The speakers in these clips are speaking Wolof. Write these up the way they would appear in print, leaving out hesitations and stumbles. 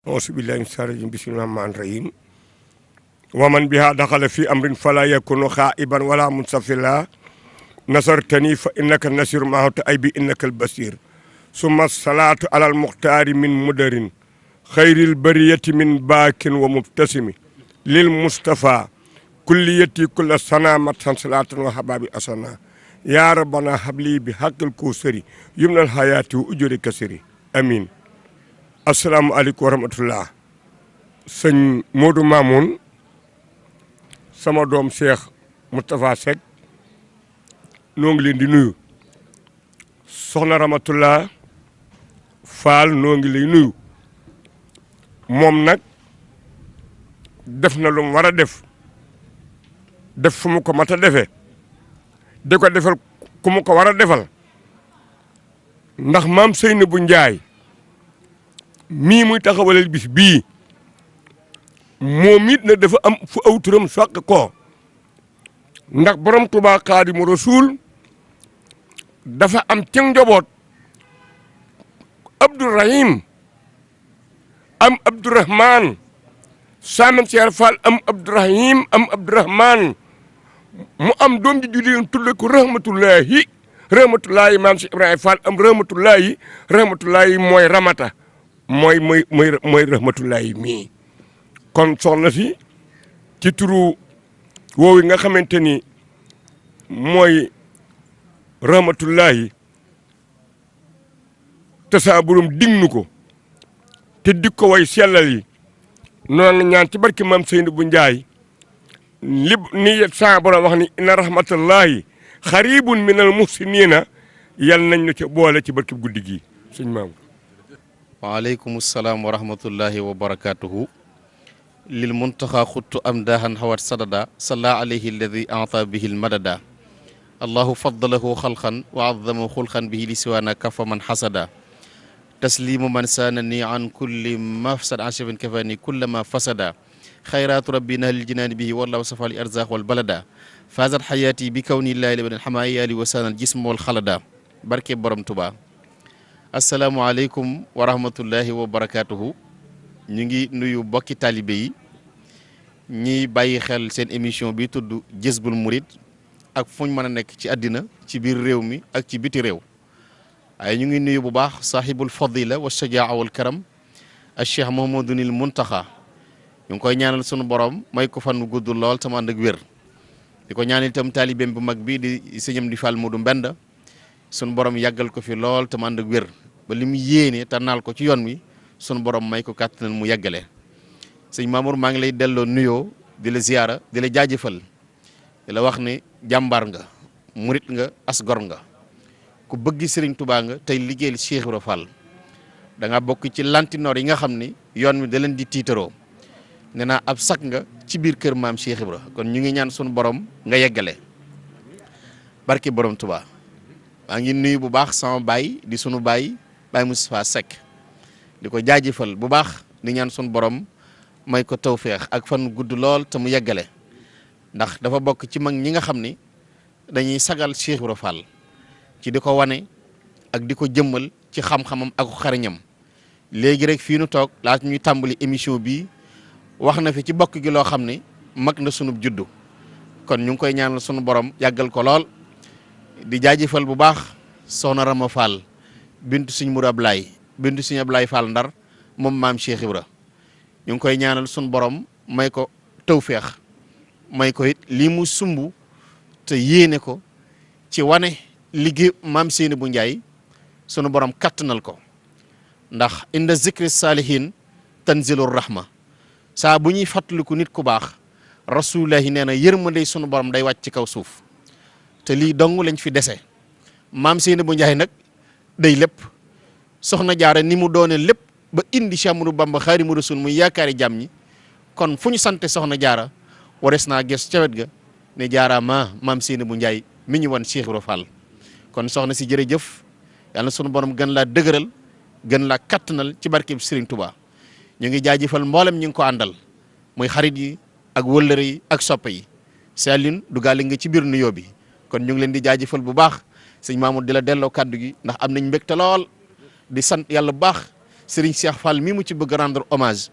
أعوذ بالله من الشيطان الرجيم بسم الله الرحمن الرحيم ومن بها دخل في أمر فلا يكون خائبا ولا منسفلا نصرتني فإنك النصير معه أي بإنك البصير ثم الصلاة على المختار من مدر خير البرية من باك ومبتسم للمصطفى كليتي كل سنة متسن صلاة وحباب أسنا يا ربنا هب لي بحق الكوثر يمن الحياة وأجر كسري أمين. asalaamaaleykum wa rahmatullah sëñ Modou Mamoun sama doom Cheikh Moustapha Seck noo ngi leen di nuyu soxna Ramatullah Fall noo ngi lay nuyu moom nag def na lu mu war a def fu mu ko mat a defee di ko defal ku mu ko war a defal ndax maam Seynabou Ndiaye mii muy taxawalal bis bii moom it na dafa am fu aw turam soq ko ndax borom Tuubaa Xaadimu Rasuul dafa am ci njaboot Abdourahim am Abdourahman Saamam Seer Fall am Abdourahim am Abdourahman mu am doom ji juddi tudde ko rahmatullahi maam si Ibrahima Fall am rahmatullahi mooy ramata mooy rahmatullahi mii kon soxna si ci turu woowu nga xamante ni mooy rahmatullahi te saa borom dignu ko te dig ko way sellal yi noonu ñaan ci barki maam Seynabou Ndiaye ni saa borom wax ni inna rahmatullahi xaribun minal muhsinina yal nañ ñu ca boole ci barki guddi gi sëñ maam. waaleykum salaam wa rahmatullahi wa barakatuhu lil muntaxa xuttu am daahan xawat sadada salla alayhi alladi ata bihi lmadada allahu faddalahu xalqan wa azama xulqan bihi li siwaana kafa man xasada taslimu man saanani an kulli mafsad anshabin kafani kullama fasada xayratu rabbina lil jinaani bihi wallahu safa li arzaq wal balada faazat xayaati bi kawni llahi liban alxamaayali wa saanal jism wal xalada barke borom Tuubaa. asalaamualeykum wa rahmatullahi wa barakaatuhu ñu ngi nuyu bokki taalibe yi ñiy bàyyi xel seen émission bi tudd Jazboul Mouride ak fuñ mën a nekk ci àddina ci biir réew mi ak ci biti réew waaye ñu ngi nuyu bu baax sahibul fadila wa shajaa wal karam al cheikh Mouhamadoul Mountakha ñu ngi koy ñaanal sunu borom may ko fan gudd lool sama ànd ak wér di ko ñaanal itam taalibeem bu mag bi di sëñam di Fall Modou Mbenda sunu borom yàggal ko fi lool te mu ànd ak wér ba li mu yéene te naal ko ci yoon wi sunu borom may ko kàttan mu yàggale sëñ Mamour maa ngi lay delloo nuyoo di la ziyaara di la jaajëfal di la wax ne jàmbaar nga murit nga as gor nga ku bëgg Serigne Touba nga tey liggéeyal Cheikh Ibra Fall da nga bokk ci lantinoor yi nga xam ni yoon wi da leen di tiitaroo nee naa ab sak nga ci biir kër maam Cheikh Ibra kon ñu ngi ñaan sunu borom nga yeggale barki borom Touba. maa ngi nuyu bu baax sama baay di sunu baay Moustapha Seck di ko jaajëfal bu baax di ñaan sunu borom may ko tawféex ak fan gudd lool te mu yeggale ndax dafa bokk ci mag ñi nga xam ni dañuy sagal Cheikh Ibra Fall ci di ko wane ak di ko jëmmal ci xam-xamam ak xariñam léegi rek fii nu toog laata ñuy tàmbali émission bii wax na fi ci bokk gi loo xam ni mag na sunub juddu kon ñu ngi koy ñaanal sunu borom yàggal ko lool di jaajëfal bu baax soxna Rama Fall bintu suñ Mourou Ablaye bintu suñu Ablaye Fall Ndar moom maam Cheikh Ibra ñu ngi koy ñaanal sunu borom may ko tawféex may ko it lii mu sumb te yéene ko ci wane liggéey maam Seynabou Ndiaye sunu borom kattanal ko ndax inda zikri salihin tanzilur rahma saa bu ñuy fàttaliku nit ku baax rasulullahi nee na yërmande sunu borom day wàcc ci kaw suuf te lii dong lañ fi dese maam Seynabou Ndiaye nag day lépp soxna jaara ni mu doone lépp ba indi Cheikh Ahmadou Bamba Xaadimu Rasuul muy yaakaari jàmm ñi kon fu ñu sante soxna jaara wares naa ges ca wet ga ne jaara maam Seynabou Ndiaye mi ñu wan Cheikh Ibra Fall kon soxna si jërëjëf yàlla na sunu borom gën laa dëgëral gën laa kattanal ci barkeb Serigne Touba ñu ngi jaajëfal mboolem ñu ngi ko àndal muy xarit yi ak wëllëre yi ak soppe yi Saline dugaale nga ci biir nuyoo bi kon ñu ngi leen di jaajëfal bu baax sëñ Mamour di la delloo kàddu gi ndax am nañ mbégte lool di sant yàlla bu baax Serigne Cheikh Fall mi mu ci bëgg rendre hommage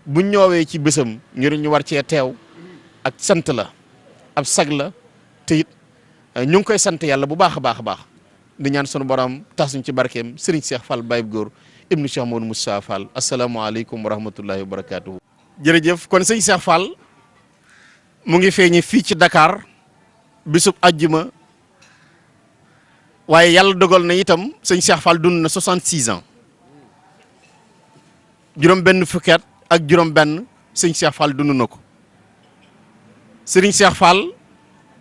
bu ñëwee ci bésam ñu war cee teew ak sant la ab sag la te it ñu ngi koy sant yàlla bu baax a baax a baax di ñaan sunu borom tas ñu ci barkeem Serigne Cheikh Fall Baye Góor ibnu Cheikh Mamadou Moussa Fall asalaamaaleykum wa rahmatullahi wa barakaatuhu. jërëjëf kon sëñ Cheikh Fall mu ngi feeñe fii ci Dakar bisub àjjuma waaye yàlla dogal na itam sëñ Cheikh Fall dund na 66 ans juróom-benn fukki at ak juróom-benn sëñ Cheikh Fall dund na ko Serigne Cheikh Fall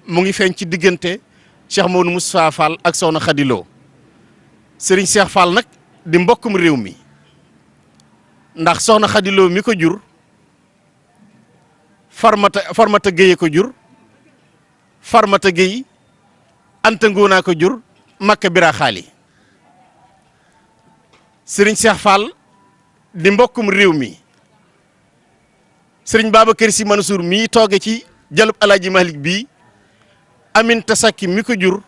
mu ngi feeñ ci diggante Cheikh Mamadou Moussa Fall ak Soxna Khady Lo Serigne Cheikh Fall nag di mbokkum réew mi ndax Soxna Khady Lo mi ko jur Farmata Gueye ko jur Farmata Gueye Anta Ngoona ko jur Makka Bira Xaali Serigne Cheikh Fall di mbokkum réew mi Serigne Babacar Sy Mansour mii tooge ci jalub Alaaji Malik bii Aminta Sakki mi ko jur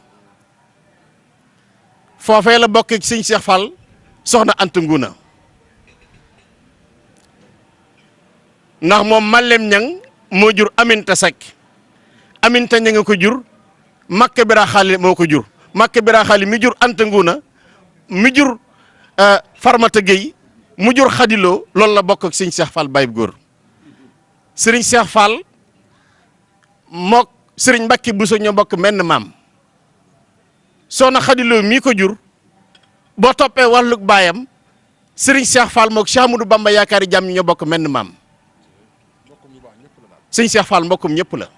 foofee la bokkee ci Serigne Cheikh Fall soxna Anta Ngoona ndax moom Malem Ñang moo jur Aminta Sakki Aminta Ñang ko jur Makka Bira Xaali moo ko jur Makka Bira Xaali mi jur Anta Ngoona mi jur Farmata Gueye mu jur Khady Lo loolu la bokk ak Serigne Cheikh Fall Baye Góor Serigne Cheikh Fall mook Serigne Mbacke Bousso ñoo bokk menn maam soxna Khady Lo mii ko jur boo toppee wàllug baayam Serigne Cheikh Fall mook Cheikh Amadou Bamba yaakaari jàmm ñoo bokk menn maam Serigne Cheikh Fall mbokkum ñëpp la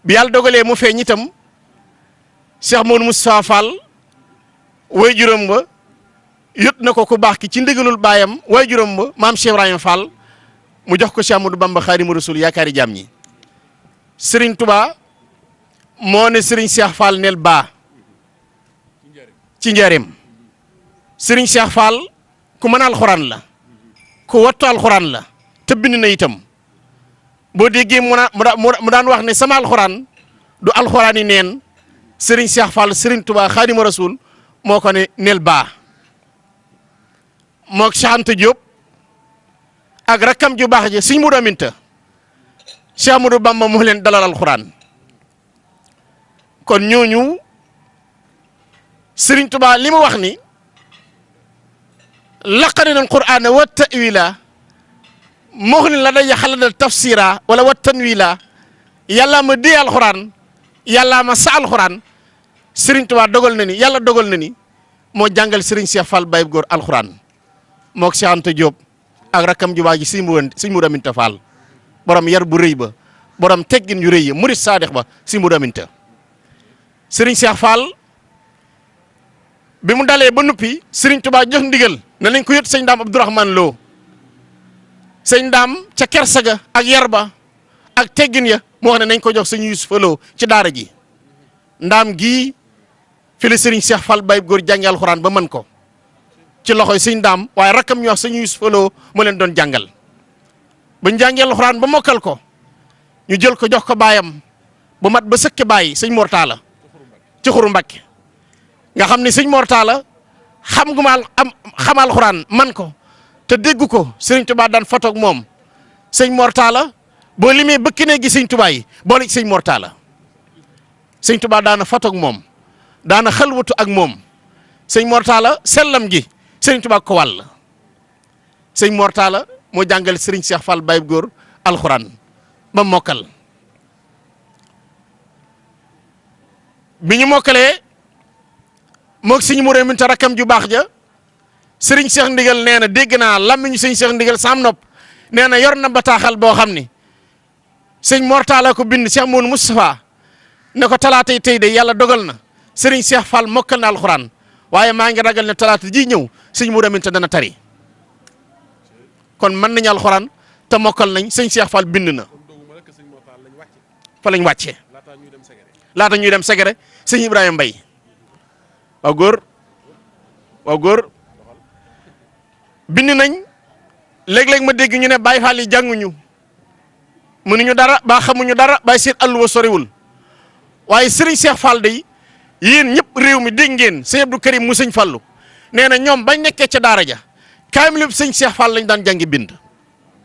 bi yàlla dogalee mu feeñ itam Cheikh Mamadou Moustapha Fall way juróom ba yët na ko ku baax ki ci ndigalul baayam way juróom ba maam Cheikh Ibrahima Fall mu jox ko Cheikh Amadou Bamba Xaadimu Rasuul yaakaari jàmm ñi Serigne Touba moo ne Serigne Cheikh Fall neel baa ci njaareem Serigne Cheikh Fall ku mën alxuraan la ku wattu alxuraan la te bind na itam boo déggee mu daan wax ne sama alxuraan du alxuraan yi neen Serigne Cheikh Fall Serigne Touba Xaadimu Rasuul moo ko ne neel baa mook Cheikh Anta Diop ak rakkam ju baax ji Serigne Modou Aminta Cheikh Amadou Bamba moo leen dalal alxuraan kon ñooñu Serigne Touba li mu wax ni laqarina alqur'ana wa ta'wila moo ni la day xalada tafsira wala wa tanwila yàllaa ma dee alxuraan yàllaa ma sa alxuraan Serigne Touba dogal na ni yàlla dogal na ni moo jàngal Serigne Cheikh Fall Baye Góor alxuraan mook Cheikh Anta Diop ak rakkam ju baax ji Serigne Modou Aminta Fall borom yar bu rëy ba borom teggin yu rëy ya murid saadix ba Serigne Modou Aminta Serigne Cheikh Fall bi mu dalee ba nuppi Serigne Touba jox ndigal na nañ ko yët sëñ Daam Abdourahmane Lo sëñ Daam ca kersaga ak yar ba ak teggin ya mu wax ne nañ ko jox sëñ Yusufa Lo ci daara ji ndaam gii fi la Serigne Cheikh Fall Baye Góor jàngi alxuraan ba mën ko ci loxoy sëñ Daam waaye rakkam ñu wax sëñ Yusufa Lo mu leen doon jàngal bañ jàngee alxuraan ba mokkal ko ñu jël ko jox ko baayam ba mat ba sëkke bàyyi sëñ Mortala ci Xuru Mbàkke nga xam ne sëñ Mortala xam alxuraan man ko te dégg ko Serigne Touba daan fotoog moom sëñ Mortala boo limee bëkki ne gi sëñ Touba yi boole ci sëñ Mortala sëñ Touba daana fotoog moom daana xalwatu ak moom sëñ Mortala sellam gi sëñ Touba ko wàll sëñ Mortala moo jàngal Serigne Cheikh Fall Baye Góor alxuraan ba mokkal bi ñu mokkalee moog sëñ Modou Aminta rakkam ju baax ja Serigne Cheikh Ndigal nee na dégg naa làmmiñu sëñ Cheikh Ndigal sam nopp nee na yor na bataaxal boo xam ni sëñ Mortala ko bind Cheikh Mamadou Moustapha ne ko talaatay tey de yàlla dogal na Serigne Cheikh Fall mokkal na alxuraan waaye maa ngi ragal ne talaata ji ñëw sëñ Modou Aminta dana tari kon mën nañu alxuraan te mokkal nañ sëñ Cheikh Fall bind na fa lañ wàccee laata ñuy dem Segere sëñ Ibrahima Mbaye waaw góor bind nañ léeg-léeg ma dégg ñu ne Baye Fall yi jànguñu mënuñu dara ba xamuñu dara Baye seen àlluwa soriwul waaye Serigne Cheikh Fall day yéen ñëpp réew mi dégg ngeen sëñ Abdou Karim mu sëñ Fallu nee na ñoom bañ nekkee ca daara ja kaamilub sëñ Cheikh Fall lañ daan jàngi bind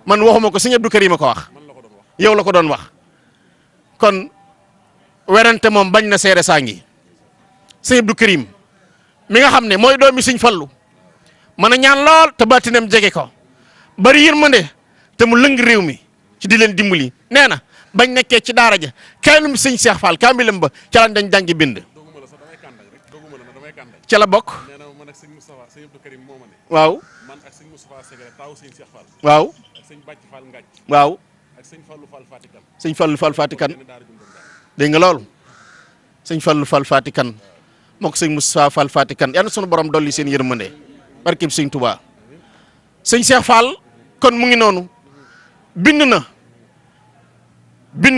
man waxuma ko sëñ Abdou Karim a ko wax yow la ko doon wax kon werante moom bañ na seere saa ngi sëñ Abdou Karim mi nga xam ne mooy doomi sëñ Fallu mën a ñaan lool te baatinam jege ko bari yërmande te mu lëng réew mi ci di leen dimbali nee na bañ nekkee ci daara ja kaamilum sëñ Cheikh Fall kaamilam ba ca lañ dañ jàngi bind ca la bokk waaw waaw waaw sëñ Fallu Fall Fatikan dégg nga loolu sëñ Fallu Fall Fatikan moo ko sëñ Moustapha Fall Fatikan yal na sunu borom dolli seen yërmande barkeb sëñ Touba sëñ Cheikh Fall kon mu ngi noonu bind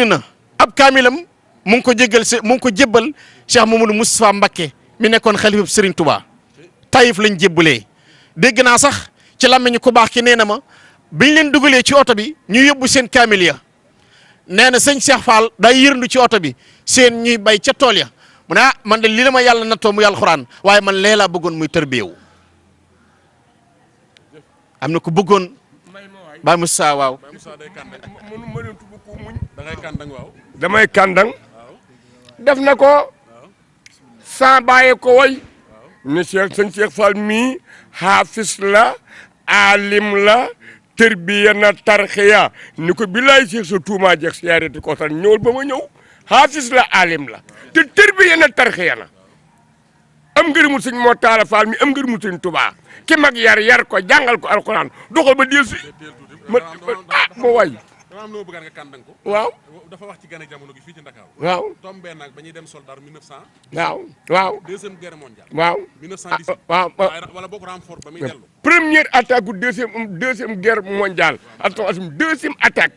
na ab kaamilam mu ngi ko jébbal Cheikh Mamadou Moustapha Mbacké mi nekkoon xalifa Serigne Touba Taïf lañ jébbalee dégg naa sax ci làmmiñu ku baax ki nee na ma biñ leen dugalee ci oto bi ñu yóbbu seen kaamil ya nee na sëñ Cheikh Fall day yërndu ci oto bi seen ñuy bay ca tool ya mu ne ah man de lii la ma yàlla nattoo mu yàlla xuraan waaye man lee laa bëggoon muy tërbiyewu am na ku bëggoon Baye Moussa waaw damay kàndang def na ko sans bàyyi ko way ne sëñ Cheikh Fall mii xaafis la alim la tërbiya na tarxiya ni ko billaay Cheikh sa tuuma jeex siyaareti ko tan ñëwal ba ma ñëw xaafis la alim la te tërbiya na tarxiya na am ngërëmu sëñ moo taala Fall mi am ngërëmu sëñ Tuubaa ki mag yar ko jàngal ko alxuraan doxal ba del si moo way dama am loo bëggaan nga kàndang ko waaw dafa wax ci gane jamono gi fii ci Ndakaaru waaw tombé nag ba ñuy dem soldat 1900 waaw deuxième guerre mondiale waaw 1918 waaw wala bokk renfort ba muy dellu première attaque bu deuxième guerre mondiale attention deuxième attaque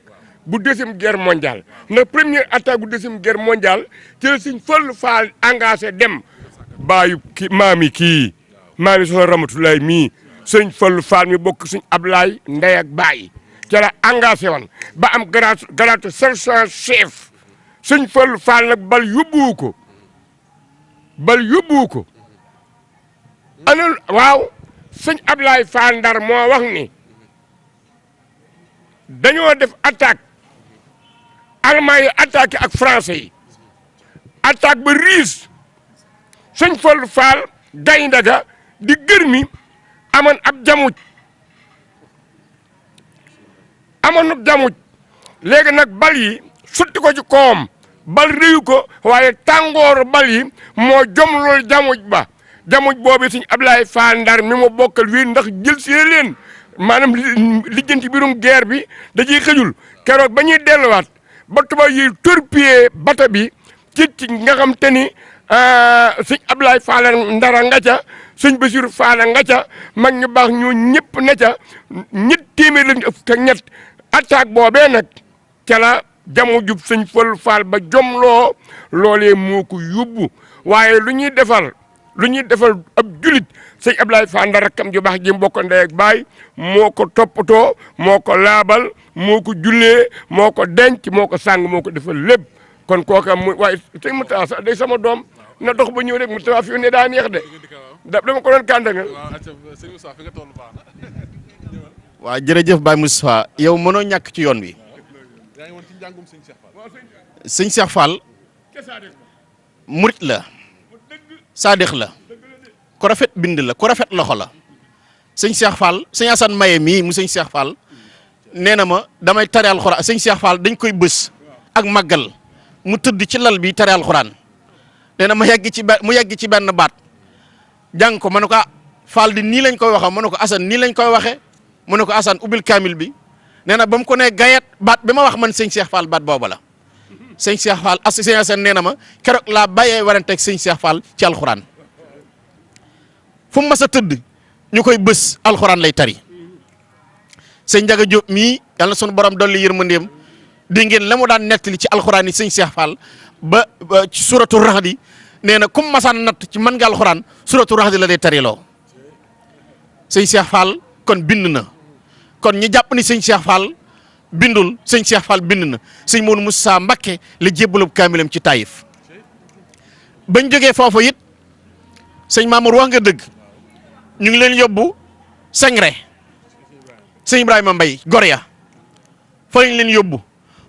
bu deuxième guerre mondiale ndax première attaque bu deuxième guerre mondiale ci la Sëñ Fallu Fall engagé dem baayu kii maami soxna Ramatulaay mii Sëñ Fallu Fall mi bokk Sëñ Ablaay ndey ak baay ca la engagé woon ba am grade sergent chef Sëñ Fallu Fall nag bal yóbbuwu ko anal waaw Sëñ Ablaay Fall Ndar moo wax ni dañoo def attaque allemand yi attaqué ak français yi attaque ba riis Sëñ Fallu Fall gaynde ga di gërmi amoon ab jamuj léegi nag bal yi sutti ko ci koom bal réyu ko waaye tàngooru bal yi moo jomlool jamuj boobu Sëñ Ablaay Fall Ndar mi mu bokkal wii ndax jël see leen maanaam lijjanti biirum guerre bi da ciy xëjul keroog ba ñuy delluwaat ba tubaab yi torpiller bato bi ci nga xam te ni Sëñ Ablaay Fall Ndara nga ca Sëñ Basiru Fall nga ca mag ñu baax ñu ñëpp ne ca ñett téeméer lañu ëpp te ñett attaque boobee nag ca la jamu jub Sëñ Fallu Fall ba jomloo loolee moo ko yóbbu waaye lu ñuy defal ab julit Sëñ Ablaay Fall Ndar rakkam ju baax ji mbokk ndey ak baay moo ko toppatoo moo ko laabal moo ko jullee moo ko denc moo ko sàng moo ko defal lépp kon kooka mu waaye Sëñ Moussa sax day sama doom na dox ba ñëw rek Moussa fi ne daa neex de dama ko doon kàndanga waaw jërëjëf Baye Moussa yow mënoo ñàkk ci yoon wi sëñ Cheikh Fall murit la saadix la ku rafet bind la ku rafet loxo la sëñ Cheikh Fall sëñ Assane Maye mii mu sëñ Cheikh Fall nee na ma damay tare alxuraan sëñ Cheikh Fall dañ koy bës ak màggal mu tëdd ci lal bi tare alxuraan nee na mu yegg ci benn baat jàng ko ma ne ko Fall di nii lañ koy waxee ma ne ko Assane nii lañ koy waxee mu ne ko Assane ubbil kaamil bi nee na ba mu ko nee gayet baat bi ma wax man sëñ Cheikh Fall baat booba la sëñ Cheikh Fall sëñ Assane nee na ma keroog laa bàyyee waranteeg sëñ Cheikh Fall ci alxuraan fu mu mas a tëdd ñu koy bës alxuraan lay tari sëñ Ndiaga Diop mii yàlla na sunu borom dolli yërmandeem di ngeen la mu daan nettali ci alxuraan yi sëñ Cheikh Fall ba ci suratu Rahdi nee na kum masaan natt ci mën nga alxuraan suratu Rahdi la day tariloo sëñ Cheikh Fall kon bind na kon ñi jàpp ni sëñ Cheikh Fall bindul sëñ Cheikh Fall bind na sëñ Modou Moussa Mbacké la jébbalub kaamilam ci Taïf bañ jógee foofu it sëñ Mamour wax nga dëgg ñu ngi leen yóbbu Sengre sëñ Ibrahima Mbaye Goria fa lañ leen yóbbu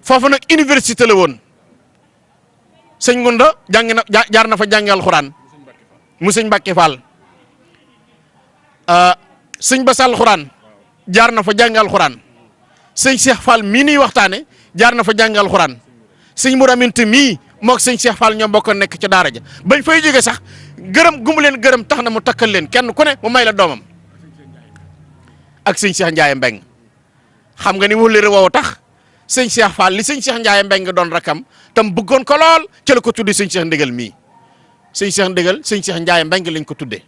foofu nag université la woon sëñ Ngunda jàng na jaar na fa jàngi alxuraan mu sëñ Mbàkke Fall sëñ Basa alxuraan jaar na fa jàngi alxuraan sëñ Cheikh Fall mii nuy waxtaane jaar na fa jàngi alxuraan sëñ Mour Aminte mii moog sëñ Cheikh Fall ñoo bokk nekk ca daara ja bañ fay jóge sax gërëm gumu leen gërëm tax na mu takkal leen kenn ku ne mu may la doomam ak sëñ Cheikh Ndiaye Mbeng xam nga ni wóllëre woowu tax sëñ Cheikh Fall li sëñ Cheikh Ndiaye Mbeng doon rakam tam bëggoon ko lool ci la ko tudde sëñ Cheikh Ndigal mii sëñ Cheikh Ndigal sëñ Cheikh Ndiaye Mbeng lañ ko tudde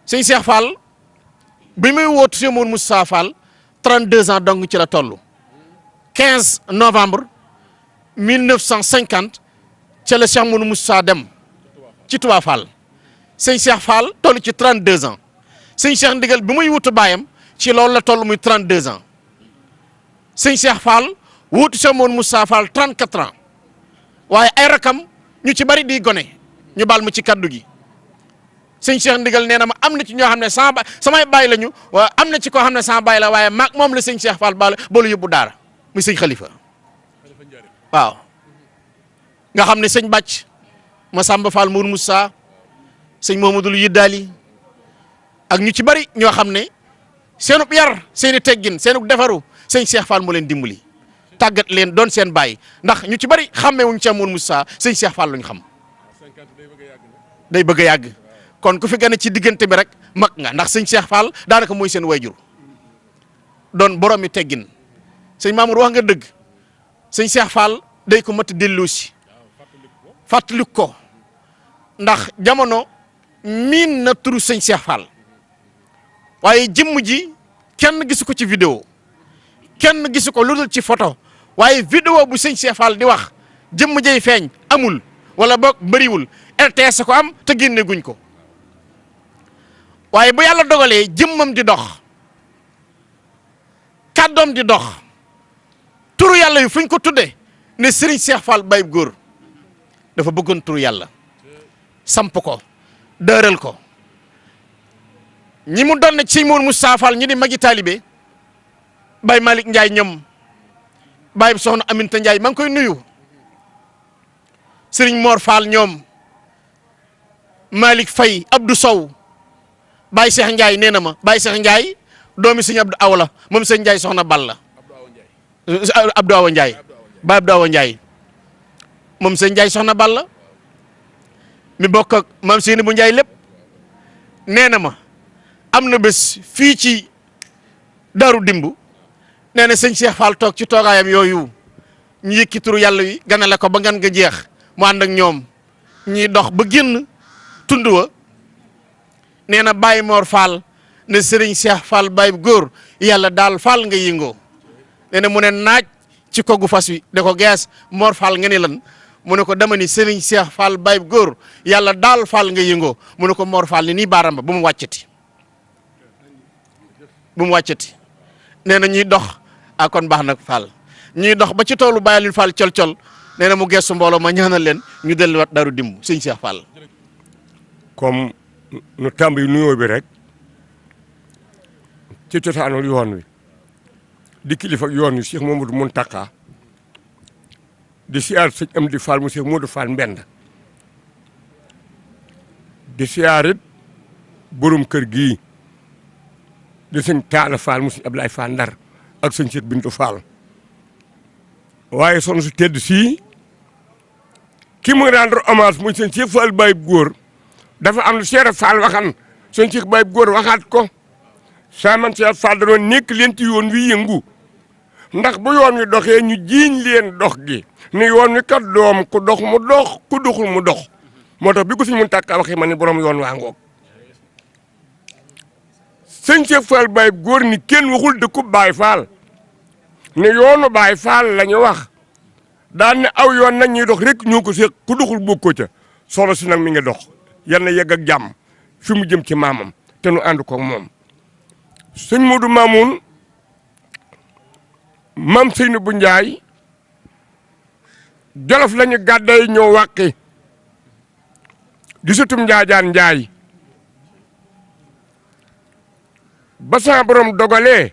sëñ Cheikh Fall bi muy wootu Cheikh Mour Moussa Fall 32 ans donc ci la toll 15 novembre 1950 ca la Cheikh Mour Moussa dem ci Touba Fall sëñ Cheikh Fall toll ci 32 ans sëñ Cheikh Ndigal bi muy wutu baayam ci loolu la toll muy 32 ans sëñ Cheikh Fall wutu Cheikh Mour Moussa Fall 34 ans waaye ay rakam ñu ci bari di gone ñu baal ma ci kaddu gi sëñ Cheikh Ndigal nee na ma am na ci ñoo xam ne samay baay lañu waaye am na ci koo xam ne sama baay la waaye maag moom la sëñ Cheikh Fall boolu yóbbu daara muy sëñ Khalifa waaw nga xam ne sëñ Bàcc Masamba Fall Mour Moussa sëñ Mohamadul Yiddaali ak ñu ci bari ñoo xam ne seenub yar seeni teggin seenub defaru sëñ Cheikh Fall moo leen dimbali tàggat leen doon seen baay ndax ñu ci bari xàmmee wuñ Cheikh Mour Moussa sëñ Cheikh Fall luñ xam day bëgg a yàgg kon ku fi gane ci diggante bi rek mag nga ndax sëñ Cheikh Fall daanaka mooy seen wayjur doon boroomi teggin sëñ Mamour wax nga dëgg sëñ Cheikh Fall day ko mat dellu si fàttaliku ko ndax jamono miin na turu sëñ Cheikh Fall waaye jëmm ji kenn gisu ko ci vidéo kenn gisu ko lu dul ci photo waaye vidéo bu sëñ Cheikh Fall di wax jëmm jay feeñ amul wala boog bëriwul RTS ko am te génne guñ ko waaye bu yàlla dogalee jëmmam di dox kàddoom di dox turu yàlla yu fuñ ko tudde ne Serigne Cheikh Fall Baye Góor dafa bëggoon turu yàlla samp ko dëral ko ñi mu doon ne ci sëñ Mour Moussa Fall ñi di magi taalibe Baye Malick Ndiaye ñoom Baye soxna Aminta Ndiaye maa ngi koy nuyu Serigne Mor Fall ñoom Malick Faye Abdou Sow Baye Cheikh Ndiaye nee na ma Baye Cheikh Ndiaye doomi sëñ Abdou Awla moom sëñ Ndiaye soxna Balla Abdou Awa Ndiaye Baye Abdou Awa Ndiaye moom sëñ Ndiaye soxna Balla mi bokk ak maam Seyni bu Ndiaye lépp nee na ma am na bés fii ci Daaru Dimbu nee na sëñ Cheikh Fall toog ci toogaayam yooyu ñu yëkki turu yàlla wi ganale ko ba ngan nga jeex mu ànd ak ñoom ñuy dox ba génn tund wa nee na Baye Mor Fall ne Serigne Cheikh Fall Baye Góor yàlla daal Fall nga yëngoo nee na mu ne naaj ci kogu fas wi da ko gees Mor Fall nga ne lan mu ne ko dama ni Serigne Cheikh Fall Baye Góor yàlla daal Fall nga yëngoo mu ne ko Mor Fall ni nii baaramba bu mu wàccati nee na ñuy dox a kon baax nag Fall ñuy dox ba ci toolu bàyyilin Fall col-col nee na mu gestu mbooloo ma ñaanal leen ñu delluwaat Daaru Dimbu sëñ Cheikh Fall. comme nu tàmbali nuyoo bi rek ci cosaanul yoon wi di kilifa yoon wi Cheikh Mamadou Mountakha di siyaar sëñ Amdi Fall mu Cheikh Modou Fall Mbend di siyaarit borom kër gii di sëñ Taala Fall mu sëñ Ablaye Fall Ndar ak sëñ Cheikh Bintou Fall waaye son su tedd sii ki mu rendre hommage muy sëñ Cheikh Fall Baye Góor dafa am lu Cheikh Fall waxan sëñ Cheikh Baye Góor waxaat ko saa man Cheikh Fall da doon nekk leen ci yoon wi yëngu ndax bu yoon wi doxee ñu jiiñ leen dox gi ni yoon wi kat doom ku dox mu dox ku doxul mu dox moo tax bi ko sëñ Mountakha waxee ma ni borom yoon waa ngoog sëñ Cheikh Fall Baye Góor ni kenn waxul dëkku Baye Fall ne yoonu Baye Fall la ñu wax daan ne aw yoon nañ ñuy dox rek ñoo ko seq ku doxul bokkoo ca solo si nag mi ngi dox yal na yegg ak jàmm fi mu jëm ci maamam te nu ànd ko moom sëñ Modou Mamoun mam Seyni bu Njaay Jolof lañu gàdday ñoo wàqi di sutum Njaajaan Njaay ba sa borom dogalee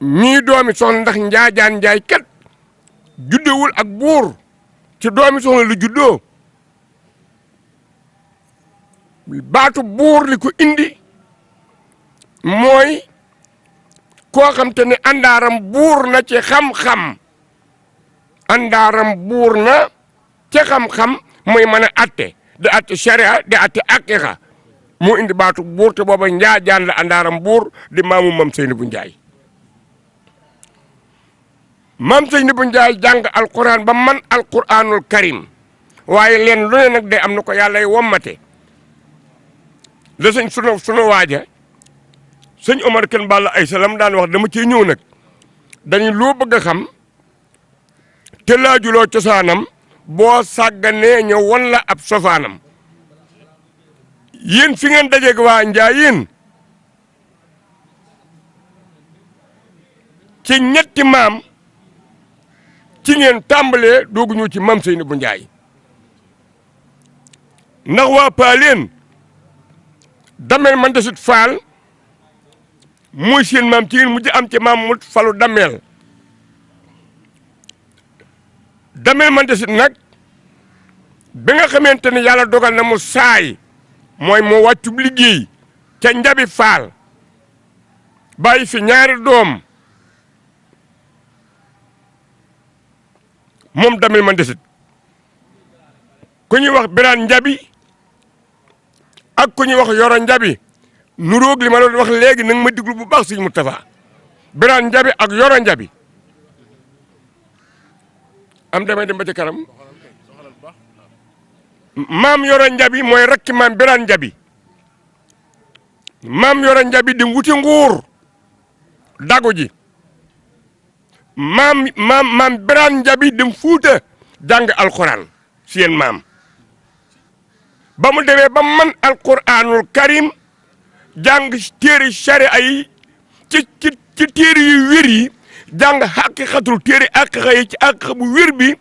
ñii doomi soxna ndax njaajaan njaay kat juddewul ak buur ci doomi soxna lu juddoo baatu buur li ko indi mooy koo xam te ne àndaaram buur na ci xam-xam àndaaram buur na ci xam-xam muy mën a atte di atte sharia di atte aqiqa moo indi baatu buur te booba njaajaan la àndaaram buur di maamu Mam Seynabou Ndiaye Mam Seynabou Ndiaye jàng alquran ba man alquranul karim waaye leen lu ne nag day am na ko yàlla wommate la sëñ sunu waaja sëñ Omar Ken Balla ay salam daan wax dama ciy ñëw nag dañu loo bëgg a xam te laajuloo cosaanam boo sàgganee ñëw won la ab sofaanam yéen fi ngeen dajeeg waa Njaayeen ci ñetti maam ci ngeen tàmbalee doogu ñu ci Mam Seynabou Ndiaye ndax waa Paaleen dameel man desit faal muy seen maam ci ngeen mujj am ci maam mu falu dameel dameel man desit nag bi nga xamante ne yàlla dogal na mu saay mooy mu wàccub liggéey ca njabi faal bàyyi fi ñaari doom moom dameel man desit ku ñuy wax biraan njabi ak ku ñuy wax yoro njabi nuróog li ma doon wax léegi nag ma diglu bu baax sëñ Moustapha biraan njabi ak yoro njabi am damay dem ba ci kanam maam yoro njabi mooy rakki maam biraan njabi maam yoro njabi di wuti nguur dagu ji maam biraan njabi dem fuuta jàng alquran seen maam ba mu demee ba man alquranul karim jàng téere sharia yi ci téere yu wér yi jàng xaqiqatul téere aqiqa yi ci aqiqa bu wér bi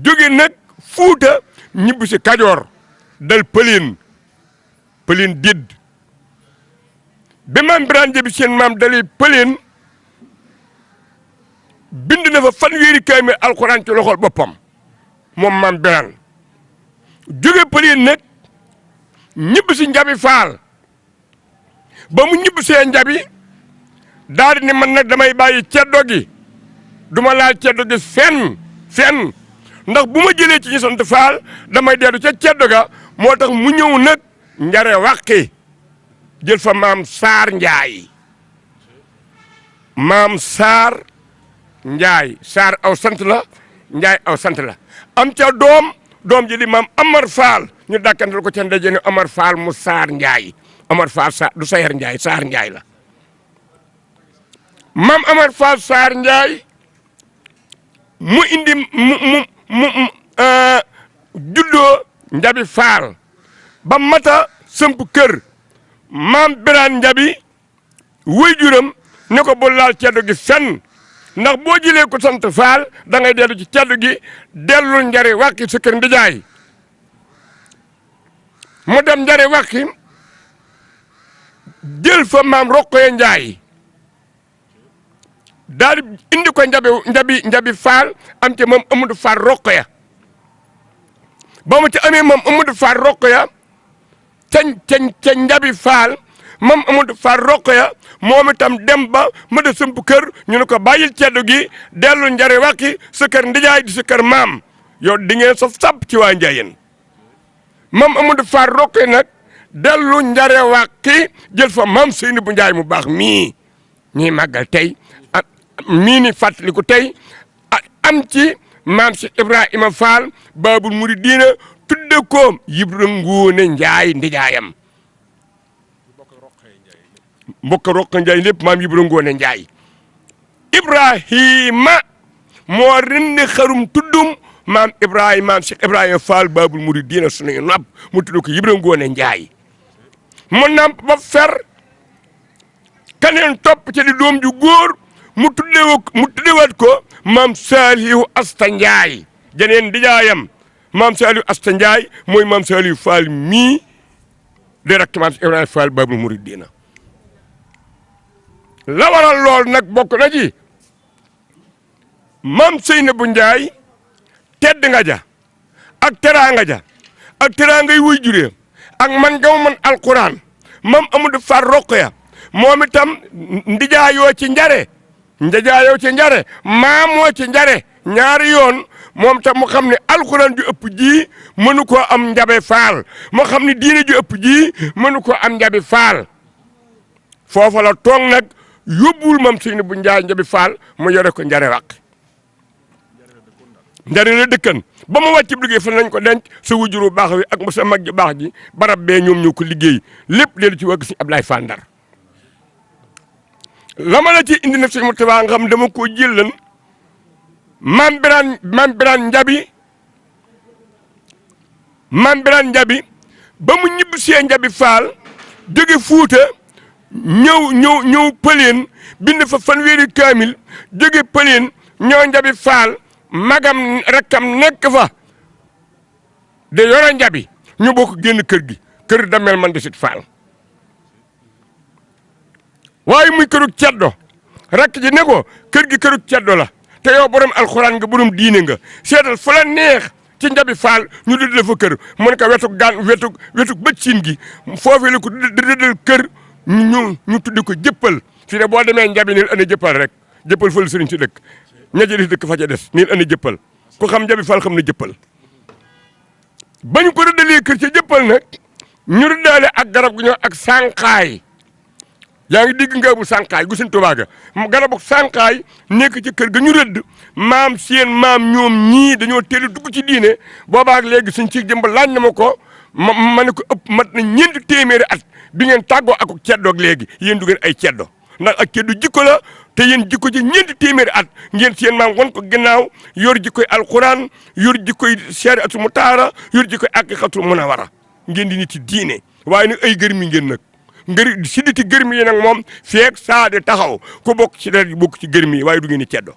jóge nag fuuta ñibbi si kajoor dal pëleen didd bi maam biraan njabi seen maam dalee pëleen bind na fa fanweeri kaamil alquran ci loxol boppam moom maam biraan jóge pëleen nag ñibbi si njabi faal ba mu ñibbi see njabi daal di ni man nag damay bàyyi ceddo gi duma laal ceddo gi fenn ndax bu ma jëlee ci ñu sant faal damay dellu ca ceddo ga moo tax mu ñëw nag njare wàqi jël fa maam saar njaay maam saar njaay saar aw sant la njaay aw sant la am ca doom ji di maam Amar Fall ñu dàkkantal ko ca ndaje ne Amar Fall mu saar njaay Amar Fall saar du sayar njaay saar njaay la maam Amar Fall saar njaay mu indi mu juddoo njabi faal ba mata sëmp kër maam biraan njabi waajuram ne ko bu laal ceddo gi fenn ndax boo jëlee ko sant faal da ngay dellu ci ceddo gi dellu njari wàqi sa kër ndijaay mu dem njari wàqi jël fa maam Roqoye Njaay daal di indi ko njabi faal am ca moom Amadou Fall Roqoya ba mu ci amee moom Amadou Fall Roqoya ca njabi faal moom Amadou Fall Roqoya moom itam dem ba ma da sëmp kër ñu ne ko bàyyil ceddu gi dellu njare wàqi sa kër ndijaay di sa kër maam yow di ngeen saf sàpp ci waa Njaayeen moom Amadou Fall Roqoya nag dellu njare wàqi jël fa maam Seynabou Ndiaye mu baax mii ñii màggal tey mii ni fàttaliku tey am ci maam si Ibrahima Fall Baabul Muridiina tudde ko Yibra Ngoone Njaay ndijaayam mbokk Roqe Njaay lépp maam Yibra Ngoone Njaay Ibrahima moo rendi xarum tuddum maam Ibrahima Cheikh Ibrahima Fall Baabul Muridiina sunuy nopp mu tudde ko Yibra Ngoone Njaay mu namp ba fer kaneen topp ci di doom ju góor mu tuddewaat ko maam Saliou Asta Ndiaye jeneen dijaayam maam Saliou Asta Ndiaye mooy maam Saliou Fall mii di rakk maam Ibrahima Fall Baabul Muridiina la waral lool nag bokk na ci maam Seynabou Ndiaye tedd nga ja ak teraanga ja ak teraangay wuy juree ak man nga man alquran mam Amadou Far Roqaya moom itam ndijaayoo ci njare ndijaayoo ci njare maamoo ci njare ñaari yoon moom tam mu xam ne alquran ju ëpp ji mënu koo am njabe faal mu xam ne diine ju ëpp ji mënu koo am njabe faal foofa la toog nag yóbbuwul mam Seynabou Ndiaye njabe faal mu yore ko njare wàq njare la dëkkan ba mu wàcc liggéey fan nañ ko denc sa wujuru baax wi ak sa mag ji baax ji barab bee ñoom ñoo ko liggéey lépp leelu ci wàgg si Ablaye Fall Ndar la ma la ci indi nag sëñ Mourtada nga xam dama koo jëllan maam Birane Njabi ba mu ñibb see Njabi Fall jóge Fuuta ñëw Pëleen bind fa fanweeri kaamil jóge Pëleen ñëw Njabi Fall magam rakkam nekk fa de yore Njabi ñu bokk génn kër gi kër damel man de sit Fall waaye muy kërug ceddo rakk ji ne ko kër gi kërug ceddo la te yow borom alxuraan nga borom diine nga seetal fu la neex ci Njabi Fall ñu dëddal fa kër mu ne ko wetuk bët siin gi foofee la ko dëddal kër ñu tuddi ko jëppal fi ne boo demee Njabi niil ana jëppal rek jëppal fa la sëriñ ci dëkk ña ca des dëkk fa ca des niil ana jëppal ku xam Njabi Fall xam na jëppal bañ ko rëddalee kër ca jëppal nag ñu rëddaale ak garab gu ñëw ak sànqaay yaa ngi digg nga bu sànqaay gu Sëñ Tuubaa ga garabu sànqaay nekk ci kër ga ñu rëdd maam seen maam ñoom ñii dañoo teel a dugg ci diine boobaak léegi suñ ci jëmb laaj na ma ko ma ne ko ëpp mat na 4 téeméeri at bi ngeen tàggoo ak ceddoog léegi yéen du ngeen ay ceddo ndax ak ceddo jikko la te yéen jikko ci 4 téeméeri at ngeen seen maam wan ko ginnaaw yor jikkoy alquran yor jikkoy shariatu mutaara yor jikkoy aqiqatu munawara ngeen di nit diine waaye nag ay gërmi ngeen nag ngër si diti gërmi yi nag moom feek saa di taxaw ku bokk ci dara bokk ci gërmi yi waaye du ngeen ni ceddo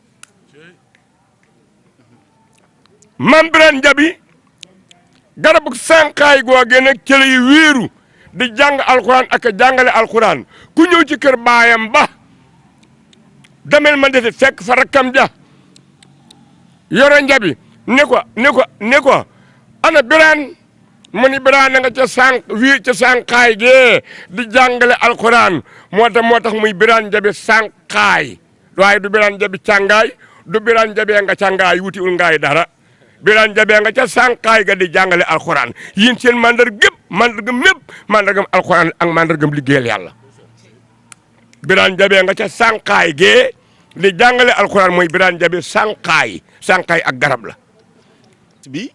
Maam Birane Njabi garabu sànqaay googee nag ci lay wéeru di jàng alquran ak jàngale alquran ku ñëw ci kër baayam ba damel ma defe fekk fa rakkam ja yore Njabi ne ko ana Birane mu ni Birane nga ca sànqaay gee di jàngale alquran moo tax muy Birane Njabi sànqaay waaye du Birane Njabi càngaay du Birane Njabi nga càngaay wutiwul ngaay dara Birane Njabi nga ca sànqaay ga di jàngale alquran yéen seen mandargam mépp mandargam alquran ak mandargam liggéeyal yàlla Birane Njabi nga ca sànqaay gee di jàngale alquran mooy Birane Njabi sànqaay ak garab la bi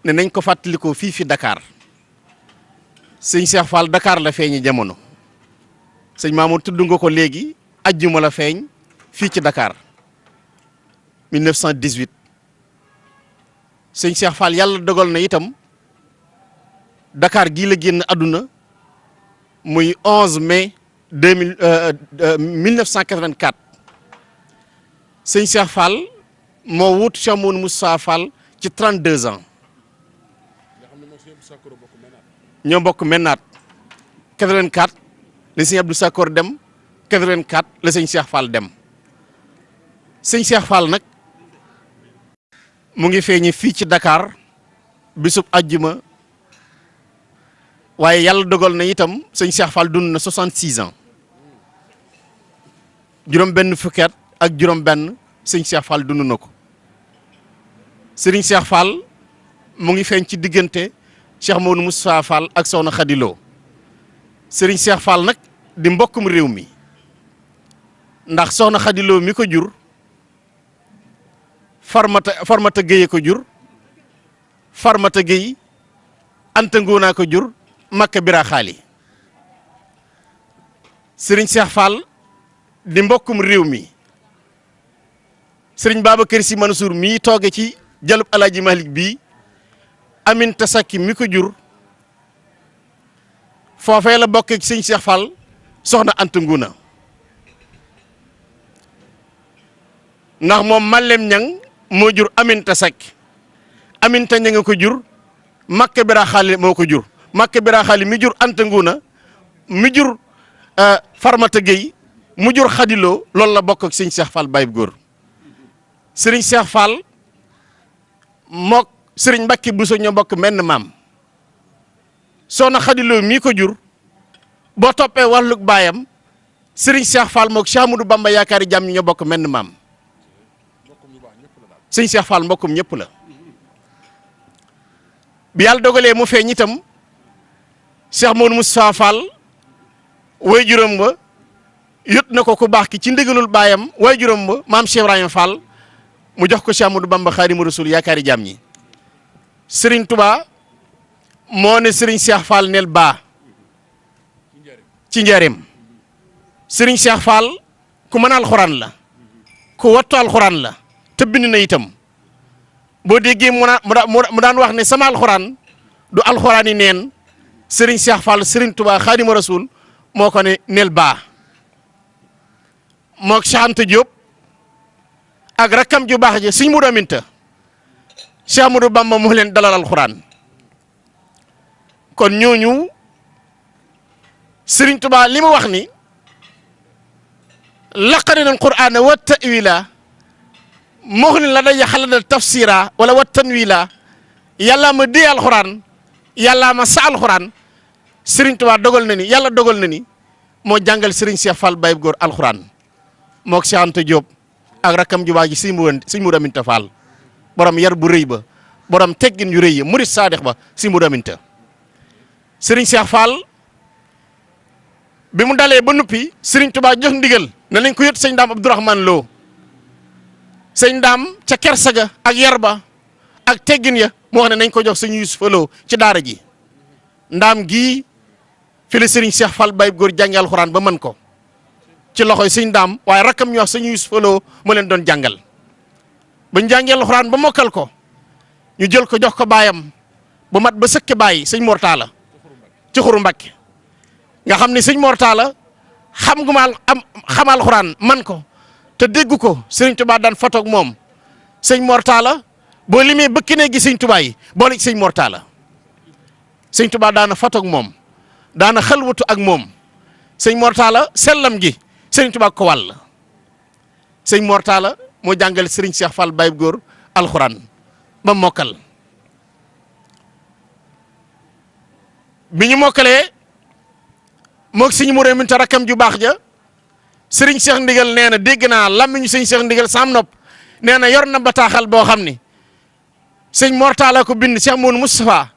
ne nañ ko fàttalikoo fii fi Dakar sëñ Cheikh Fall Dakar la feeñi jamono sëñ Mamour tudd nga ko léegi ajjuma la feeñ fii ci Dakar 1918 sëñ Cheikh Fall yàlla dogal na itam Dakar gii la génn àdduna muy 11 mai 1984 sëñ Cheikh Fall moo wut Cheikh Mouhamadou Moustapha Fall ci 32 ans ñoo bokk mennaat 84 la sëñ Abdou Sakor dem 84 la sëñ Cheikh Fall dem sëñ Cheikh Fall nag mu ngi feeñe fii ci Dakar bisub àjjuma waaye yàlla dogal na itam sëñ Cheikh Fall dund na 66 ans juróom-benn fukki at ak juróom-benn sëñ Cheikh Fall dund na ko sëriñ Cheikh Fall mu ngi feeñ ci diggante Cheikh Mouhamadou Moustapha Fall ak Soxna Khady Lo sëriñ Cheikh Fall nag di mbokkum réew mi ndax Soxna Khady Lo mi ko jur Farmata Gueye ko jur Farmata Gueye Anta Ngoona ko jur Makka Bira Xaali sëriñ Cheikh Fall di mbokkum réew mi sëriñ Babacar Sy Mansour mii tooge ci jalub Alaaji Malik bii Aminta Sakki mi ko jur foofee la bokkee ci sëñ Cheikh Fall soxna Anta Ngouna ndax moom Malem Ñang moo jur Aminta Sakki Aminta Ñang nga ko jur Makka Bira Xaali moo ko jur Makka Bira Xaali mi jur Anta Ngouna mi jur Farmata Gueye mu jur Xadiloo loolu la bokk ak sëñ Cheikh Fall Baye góor sëriñ Cheikh Fall mook sëriñ Mbacke Bousso ñoo bokk menn maam soxna Xadiloo mii ko jur boo toppee wàllug baayam sëriñ Cheikh Fall mook Cheikh Amadou Bamba yaakaari jàmm ñoo bokk menn maam sëñ Cheikh Fall mbokkum ñëpp la bi yàlla dogalee mu feeñ itam Cheikh Modou Moustapha Fall way juróom ba yot na ko ku baax ki ci ndigalul baayam way juróom ba maam Cheikh Ibrahima Fall mu jox ko Cheikh Amadou Bamba Xaadimu Rasuul yaakaari jàmm ñi Serigne Touba moo ne Serigne Cheikh Fall neel baa ci njaareem Serigne Cheikh Fall ku mën alxuraan la ku wattu alxuraan la te bind na itam boo déggee mu daan wax ne sama alxuraan du alxuraan yi neen Serigne Cheikh Fall Serigne Touba Xaadimu Rasuul moo ko ne neel baa mook Cheikh Anta Diop ak rakkam ju baax ji Sëñ Mudu Aminta Cheikh Amadou Bamba moo leen dalal alxuraan kon ñooñu Serigne Touba li mu wax ni laqari nan qur'ana wa ta'wila moxlin la day xalada tafsira wala wa tanwila yàllaa ma dee alxuraan yàllaa ma sa alxuraan Serigne Touba dogal na ni yàlla dogal na ni moo jàngal Serigne Cheikh Fall Baye góor alxuraan mook Cheikh Anta Diop ak rakam ju baax ji Sëñ Mudu Aminta Fall borom yar bu rëy ba borom teggin yu rëy ya murid saadix ba Sëñ Mudu Aminta Serigne Cheikh Fall bi mu dalee ba nuppi Serigne Touba jox ndigal na nañ ko yët sëñ Daam Abdourahmane Lo sëñ Daam ca kersaga ak yar ba ak teggin ya moo wax ne nañ ko jox sëñ Yusufa Lo ci daara ji ndaam gii fi la Serigne Cheikh Fall Baye góor jàngi alxuraan ba mën ko ci loxoy sëñ Daam waaye rakkam ñu wax sëñ Yusufa Lo mu leen doon jàngal bañ jàngee alxuraan ba mokkal ko ñu jël ko jox ko baayam ba mat ba sëkke bàyyi sëñ Mortala ci Xuru Mbàkke nga xam ne sëñ Mortala xam alxuraan man ko te dégg ko Serigne Touba daan fotoog moom sëñ Mortala boo limee bëkk ne gi sëñ Touba yi boole ci sëñ Mortala sëñ Touba daana fotoog moom daana xalwatu ak moom sëñ Mortala sellam gi Serigne Touba ko wàll sëñ Mortala moo jàngale Serigne Cheikh Fall Baye góor alxuraan ba mokkal bi ñu mokkalee moog Sëñ Mudu Aminta rakkam ju baax ja Serigne Cheikh Ndigal nee na dégg naa làmmiñu sëñ Cheikh Ndigal sam nopp nee na yor na bataaxal boo xam ni sëñ Mortala ko bind Cheikh Modou Moustapha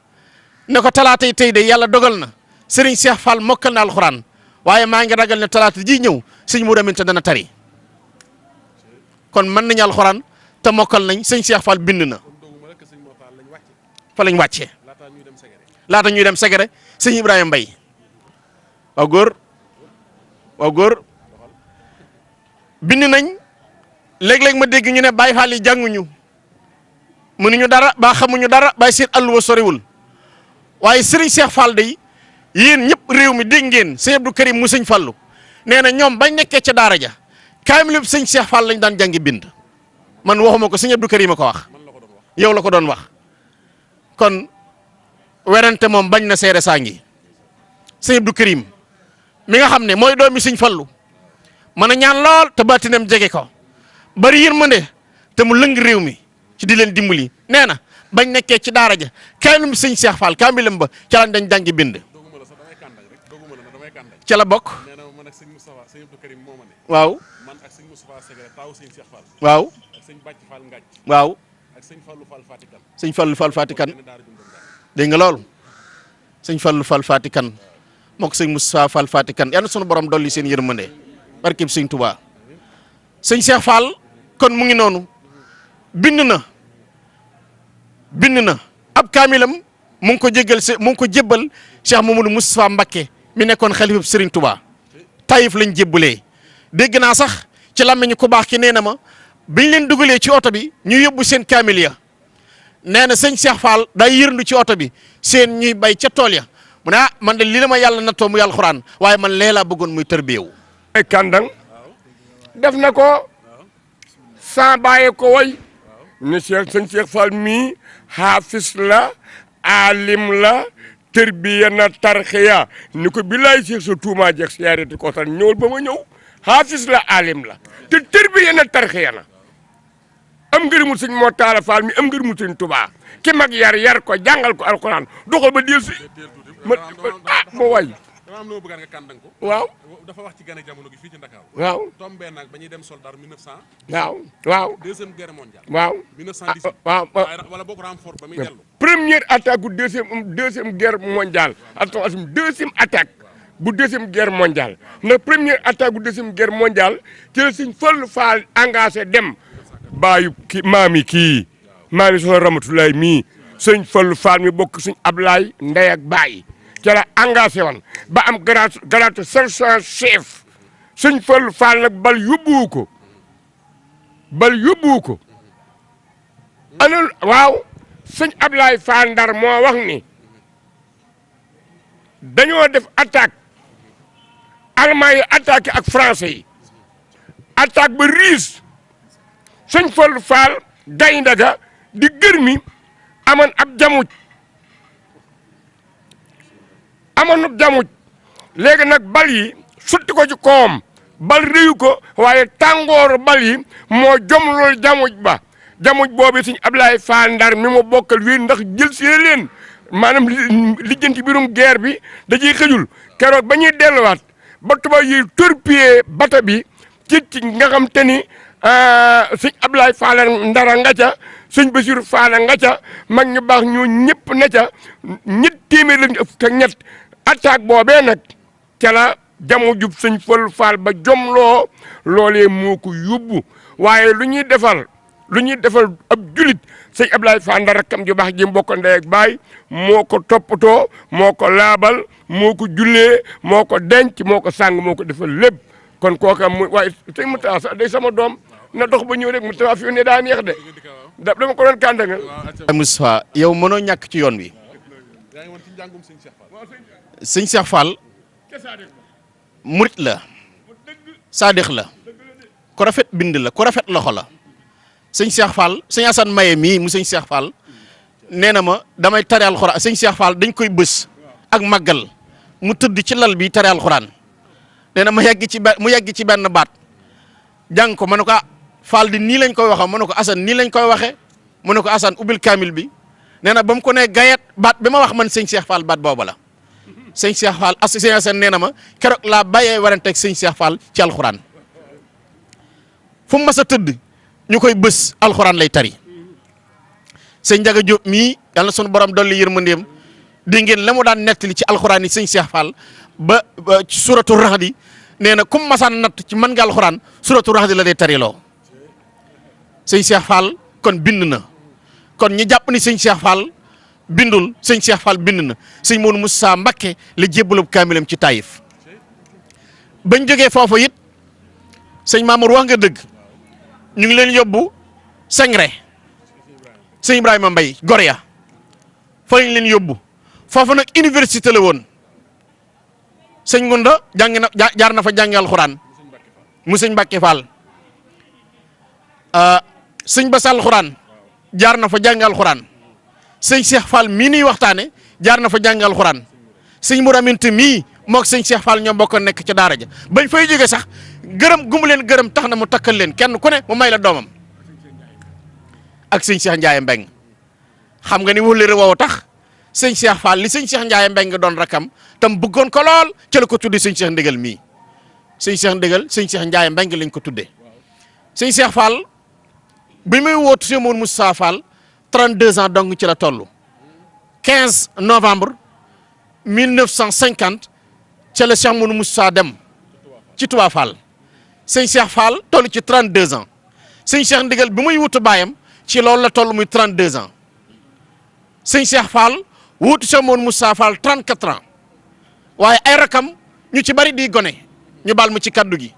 ne ko talaata yi tey de yàlla dogal na Serigne Cheikh Fall mokkal na alxuraan waaye maa ngi ragal ne talaata ji ñëw Sëñ Mudu Aminta dana tari kon mën nañu alxuraan te mokkal nañ sëñ Cheikh Fall bind na fa lañ wàccee laata ñuy dem Segere sëñ Ibrahima Mbaye waaw góor bind nañ léeg-léeg ma dégg ñu ne Baye Fall yi jànguñu mënuñu dara ba xamuñu dara Baye seen àlluwa soriwul waaye Serigne Cheikh Fall day yéen ñëpp réew mi dégg ngeen sëñ Abdou Karim mu sëñ Fallu nee na ñoom bañ nekkee ca daara ja kaamil lépp sëñ Cheikh Fall lañ daan jàngi bind man waxuma ko sëñ Abdou Karim a ko wax yow la ko doon wax kon werante moom bañ na seere saa ngi sëñ Abdou Karim mi nga xam ne mooy doomi sëñ Fallu mën a ñaan lool te baatinam jege ko bari yërmande te mu lëng réew mi ci di leen dimbali nee na bañ nekkee ci daara ja kaamil mi sëñ Cheikh Fall kaamilam ba ca lañ dañ jàngi bind ca la bokk waaw waaw waaw sëñ Fallu Fall Fatikan dégg nga loolu sëñ Fallu Fall Fatikan moo ko sëñ Moustapha Fall Fatikan yal na sunu borom dolli seen yërmande barkeb sëñ Touba sëñ Cheikh Fall kon mu ngi noonu bind na ab kaamilam mu ngi ko jébbal Cheikh Mamadou Moustapha Mbacké mi nekkoon xalifab Serigne Touba Taïf lañ jébbalee dégg naa sax ci làmmiñu ku baax ki nee na ma biñ leen dugalee ci oto bi ñu yóbbu seen kaamil ya nee na sëñ Cheikh Fall day yërndu ci oto bi seen ñuy bay ca tool ya mu ne man de lii la ma yàlla nattoo muy alxuraan waaye man lee laa bëggoon muy tërbiyewu ay kàndang def na ko sans bàyyi ko way ne sëñ Cheikh Fall mii xaafis la alim la tërbiya na tarxiya ni ko billaay Cheikh sa tuuma jeex siyaareti ko tan ñëwul ba ma ñëw xaafis la alim la te tërbiya na tarxiya na am ngërëmu sëñ moo taala faal mi am ngërëmu sëñ Tuubaa ki mag yar ko jàngal ko alxuraan doxal ba del si moo way dama am lu ma bëggaan nga kàndang ko waaw dafa wax ci gane jamono gi fii ci Ndakaaru waaw tombé nag ba ñuy dem soldat 1900 waaw deuxième guerre mondiale waaw 1918 waaw wala boog renfort ba muy dellu première attaque bu deuxième guerre mondiale attention deuxième attaque bu deuxième guerre mondiale na première attaque bu deuxième guerre mondiale ci la Sëñ Fallu Faal engagé dem baayu ki maami soxna Ramatulaay mii Sëñ Fallu Faal mi bokk Sëñ Ablaay ndey ak baay ci la engagé woon ba am grade sergent chef Sëñ Fallu Faal nag bal yóbbuwu ko ana waaw Sëñ Ablaay Faal Ndar moo wax ni dañoo def attaque allemand yi attaqué ak français yi attaque ba riis Sëñ Fallu Faal gaynde ga di gërmi amoon ab jamuj léegi nag bal yi sutti ko ci koom bal réyu ko waaye tàngooru bal yi moo jomlool jamuj boobu Sëñ Ablaay Faal Ndar mi mu bokkal wii ndax jël si leen maanaam lijjanti biirum guerre bi da ciy xëjul keroog ba ñuy delluwaat ba tubaab yi torpiller bato bi ci nga xam te ni Sëñ Ablaay Faal Ndar nga ca Sëñ Basiru Faal nga ca mag ñu baax ñu ñëpp ne ca ñett téeméer lañu ëpp te ñett attaque boobee nag ca la jamu jub Sëñ Fallu Faal ba jomloo loolee moo ko yóbbu waaye lu ñuy defal ab julit Sëñ Ablaay Faal Ndar rakkam ju baax ji mbokk ndey ak baay moo ko toppatoo moo ko laabal moo ko jullee moo ko denc moo ko sàng moo ko defal lépp kon kooka mu waaye Sëñ Murtada sax day sama doom na dox ba ñëw rek Murtada fi ne daa neex de dama ko doon kàndangal. Moustapha yow mënoo ñàkk ci yoon wi sëñ Cheikh Fall murit la saadix la ko rafet bind la ko rafet loxo la sëñ Cheikh Fall sëñ Assane Maye mii mu sëñ Cheikh Fall nee na ma damay tare alxuraan sëñ Cheikh Fall dañ koy bës ak màggal mu tëdd ci lal bi tare alxuraan nee na mu yegg ci benn baat jàng ko ma ne ko Fall di nii lañ koy waxee ma ne ko Assane nii lañ koy waxee mu ne ko Assane ubbil kaamil bi nee na ba mu ko nee gayet baat bi ma wax man sëñ Cheikh Fall baat booba la sëñ Cheikh Fall sëñ Assane nee na ma keroog laa bàyyee warante ak sëñ Cheikh Fall ci alxuraan fu mu mas a tëdd ñu koy bës alxuraan lay tari sëñ Njaga Jóob mii yàlla na sunu borom dolli yërmandeem di ngeen la mu daan nettali ci alxuraan yi sëñ Cheikh Fall ba ci suratu Rahd nee na kum masaan natt ci mën nga alxuraan suratu Rahd la day tariloo sëñ Cheikh Fall kon bind na kon ñi jàpp ni sëñ Cheikh Fall bindul sëñ Cheikh Fall bind na sëñ Moodu Moussa Mbakke la jébbalub kaamilam ci Taïf bañ jógee foofu it sëñ Mamour wax nga dëgg ñu ngi leen yóbbu Sengre sëñ Ibrahima Mbay Goria fa lañ leen yóbbu foofu nag université la woon sëñ Ngunda jaar na fa jàngi alxuraan mu sëñ Mbakke Fall sëñ Bass alxuraan jaar na fa jàngi alxuraan sëñ Cheikh Fall mii nuy waxtaane jaar na fa jàngi alxuraan sëñ Mour Aminte mii moog sëñ Cheikh Fall ñoo bokk nekk ca daara ja bañ fay jóge sax gërëm gumu leen gërëm tax na mu takkal leen kenn ku ne mu may la doomam ak sëñ Cheikh Ndiaye Mbeng xam nga ni wóllëre woowu tax sëñ Cheikh Fall li sëñ Cheikh Ndiaye Mbeng doon rakam tam bëggoon ko lool ca la ko tuddee sëñ Cheikh Ndigal mii sëñ Cheikh Ndigal sëñ Cheikh Ndiaye Mbeng lañ ko tuddee sëñ Cheikh Fall bi muy wootu Cheikh Mouhamadou Moustapha Fall 32 ans donc ci la toll 15 novembre 1950 ca la Cheikh Mouhamadou Moustapha dem ci Touba Fall sëñ Cheikh Fall toll ci 32 ans sëñ Cheikh Ndigal bi muy wutu baayam ci loolu la toll muy 32 ans sëñ Cheikh Fall wutu Cheikh Mouhamadou Moustapha Fall 34 ans waaye ay rakam ñu ci bari di gone ñu baal mu ci kaddu gi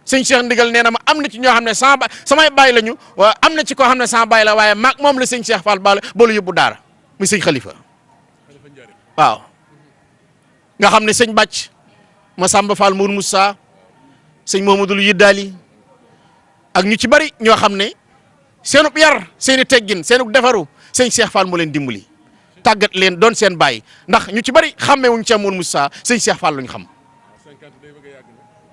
sëñ Cheikh Ndigal nee na ma am na ci ñoo xam ne samay baay lañu waaye am na ci koo xam ne sama baay la waaye maag moom la sëñ Cheikh Fall boolu yóbbu daara muy sëñ Khalifa waaw nga xam ne sëñ Bàcc Masamba Fall Mour Moussa sëñ Mohamadou Yiddaali ak ñu ci bari ñoo xam ne seenub yar seeni teggin seenub defaru sëñ Cheikh Fall moo leen dimbali tàggat leen doon seen baay ndax ñu ci bari xàmmewuñ Cheikh Mouhamadou Moustapha sëñ Cheikh Fall luñ xam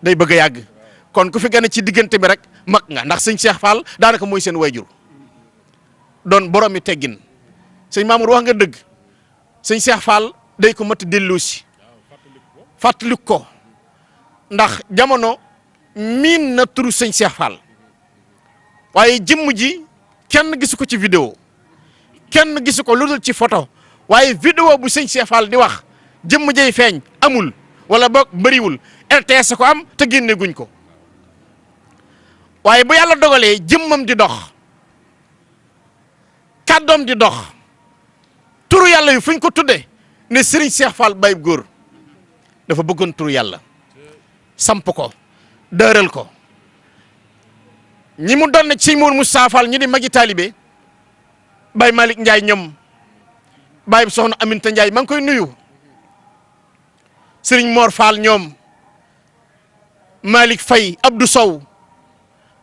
day bëgg a yàgg kon ku fi gën a ci diggante bi rek mag nga ndax sëñ Cheikh Fall daanaka mooy seen wayjur doon borom mi teggin sëñ Mamour wax nga dëgg sëñ Cheikh Fall day ko mat dellusi fàttaliku ko ndax jamono miin na turu sëñ Cheikh Fall waaye jëmm ji kenn gisu ko ci vidéo kenn gisu ko lu dul ci photo waaye vidéo bu sëñ Cheikh Fall di wax jëmm jay feeñ amul wala boog bëriwul RTS ko am te génne guñ ko waaye bu yàlla dogalee jëmmam di dox kàddoom di dox turu yàlla yu fuñ ko tudde ne Serigne Cheikh Fall Baye Góor dafa bëggoon turu yàlla samp ko dëral ko ñi mu doon ne ci Mouhamadou Moustapha Fall ñi di magi taalibe Baye Malick Ndiaye ñoom Baye soxna Aminta Ndiaye maa ngi koy nuyu Serigne Mor Fall ñoom Malick Faye Abdou Sow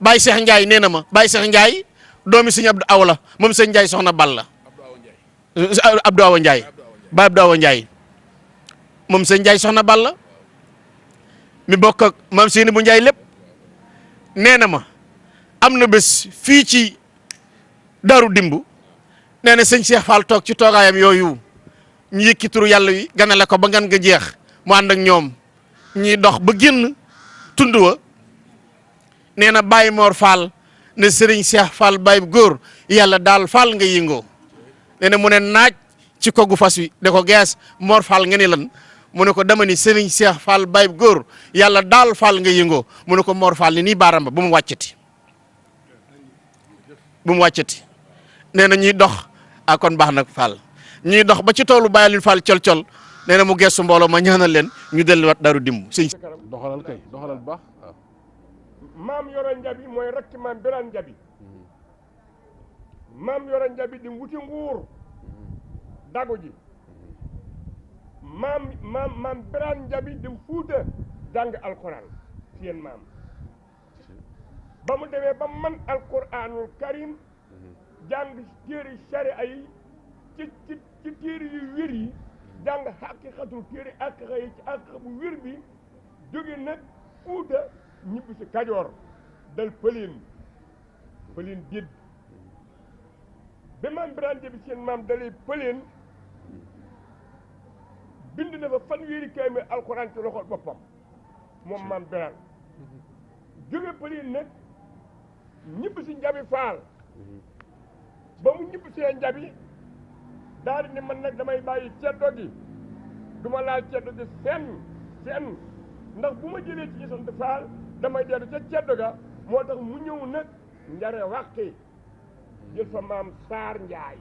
Baye Cheikh Ndiaye nee na ma Baye Cheikh Ndiaye doomi Serigne Abdou Awla moom Serigne Ndiaye soxna Balla Abdou Awa Ndiaye Baye Abdou Awa Ndiaye moom Serigne Ndiaye soxna Balla mi bokk ak maam Seyni bu Ndiaye lépp nee na ma am na bés fii ci Daaru Dimbu nee na sëñ Cheikh Fall toog ci toogaayam yooyu ñu yëkki turu yàlla wi ganale ko ba ngan nga jeex mu ànd ak ñoom ñuy dox ba génn tund wa nee na Baye Mor Fall ne Serigne Cheikh Fall Baye Góor yàlla daal Fall nga yëngoo nee na mu ne naaj ci kogu fas wi da ko gees Mor Fall nga ni lan mu ne ko dama ni Serigne Cheikh Fall Baye Góor yàlla daal Fall nga yëngoo mu ne ko Mor Fall ni nii baaram ba bu mu wàccati nee na ñuy dox a kon baax nag Fall ñuy dox ba ci toolu Baye Alioune Fall col-col nee na mu gestu mbooloo ma ñaanal leen ñu delluwaat Daaru Dimbu sëñ doxalal kay doxalal bu baax waaw. maam Yoro Njabi mooy rakki maam Birane Njabi maam Yoro Njabi di wuti nguur dagu ji maam Birane Njabi di fuuta jàng alquran seen maam ba mu demee ba man alquranul karim jàng téere sharia yi ci téere yu wér yi jàng xaqiqatul téere aqiqa yi ci aqiqa bu wér bi jóge nag fuuta ñibbi si Kajoor dal pëleen dédd ba maam Birane Njabi seen maam dalee pëleen bind na fa fanweeri kaamil alxuraan ci loxol boppam moom maam Birane jóge pëleen nag ñibbi si Njabi Faal ba mu ñibbi see Njabi daal di ne man nag damay bàyyi ceddo gi du ma laal ceddo gi senn ndax bu ma jëlee ci sant Faal damay dellu ca ceddo ga moo tax mu ñëw nag njare wàqi jël fa maam Saar Njaay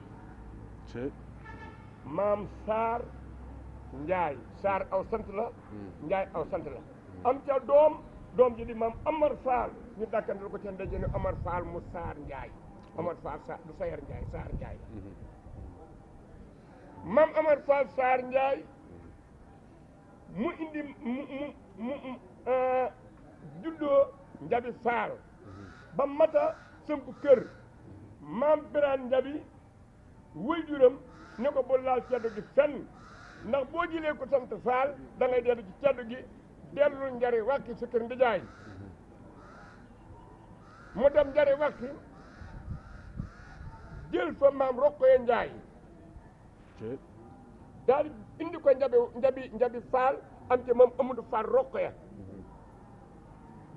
maam Saar Njaay Saar aw sant la Njaay aw sant la am ca doom ji di maam Amar Faal ñu dàkkandal ko ca ndaje ne Amar Faal mu Saar Njaay Amar Faal Saar du Sayar Njaay Saar Njaay maam Amar Faal Saar Njaay mu indi mu juddoo Njabi Faal ba mata sëmp kër maam Birane Njabi waajuram ne ko bu laal ceddo gi fenn ndax boo jëlee ko sant Faal da ngay dellu ci ceddo gi dellu njari wàkki sa kër ndijaay mu dem njari wàkki jël fa maam Roqoye Njaay daal indi ko Njabi Faal am ci maam Amadou Faal Roqoya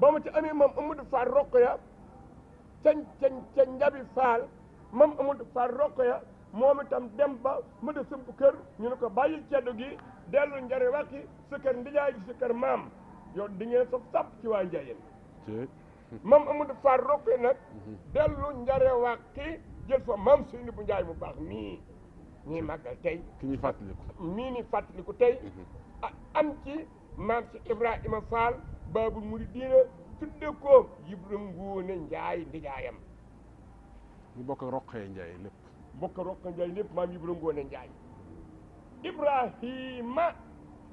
ba mu ci amee maam Amadou Faal Roqoya ca Njabi Faal maam Amadou Faal Roqoya moom itam dem ba mu de sëmp kër ñu ne ko bàyyil ceddo gi dellu njari wàkki sa kër ndijaay gi sa kër maam yow di ngeen saf sàpp ci waa Njaayeen maam Amadou Faal Roqoya nag dellu njare wàkki jël fa maam Seyni bu Njaay mu baax mii ñuy màggal tey ki ñuy fàttaliku mii ni fàttaliku tey am ci maam si Ibrahima Fall Baabul Muridiina tudde ko Ibra Ngoone Njaay ndijaayam ñu bokk ak Roqee Njaay lépp bokk Roqee Njaay lépp maam Ibra Ngoone Njaay Ibrahima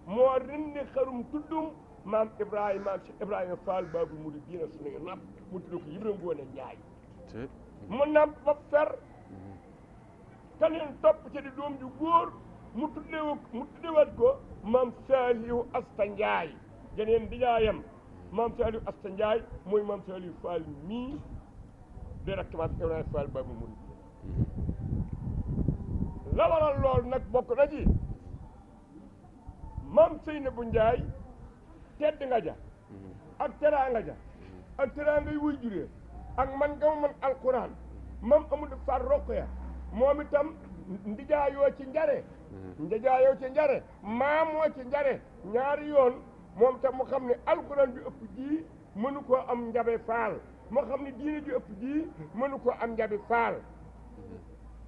moo rendi xarum tuddum maam Ibrahima si Ibrahima Fall Baabul Muridiina suñu napp mu tudde ko Ibra Ngoone Njaay mu namp ba fer keneen topp ci di doom ju góor mu tuddewaat ko maam Saliou Asta Ndiaye jeneen di jaayam maam Saliou Asta Ndiaye mooy maam Saliou Fall mii di rakk maam Ibrahima Fall Babu Mouride la waral loolu nag bokk na ci maam Seynabou Ndiaye tedd nga ja ak teraanga ja ak teraanga yi wuy juree ak man nga man alquran maam Amadou Fall Rokhaya moom itam ndijaayoo ci njare ndijaayoo ci njare maamoo ci njare ñaari yoon moom tam mu xam ne alquran bi ëpp ji mënu koo am njabe faal moo xam ne diine ji ëpp ji mënu koo am njabi faal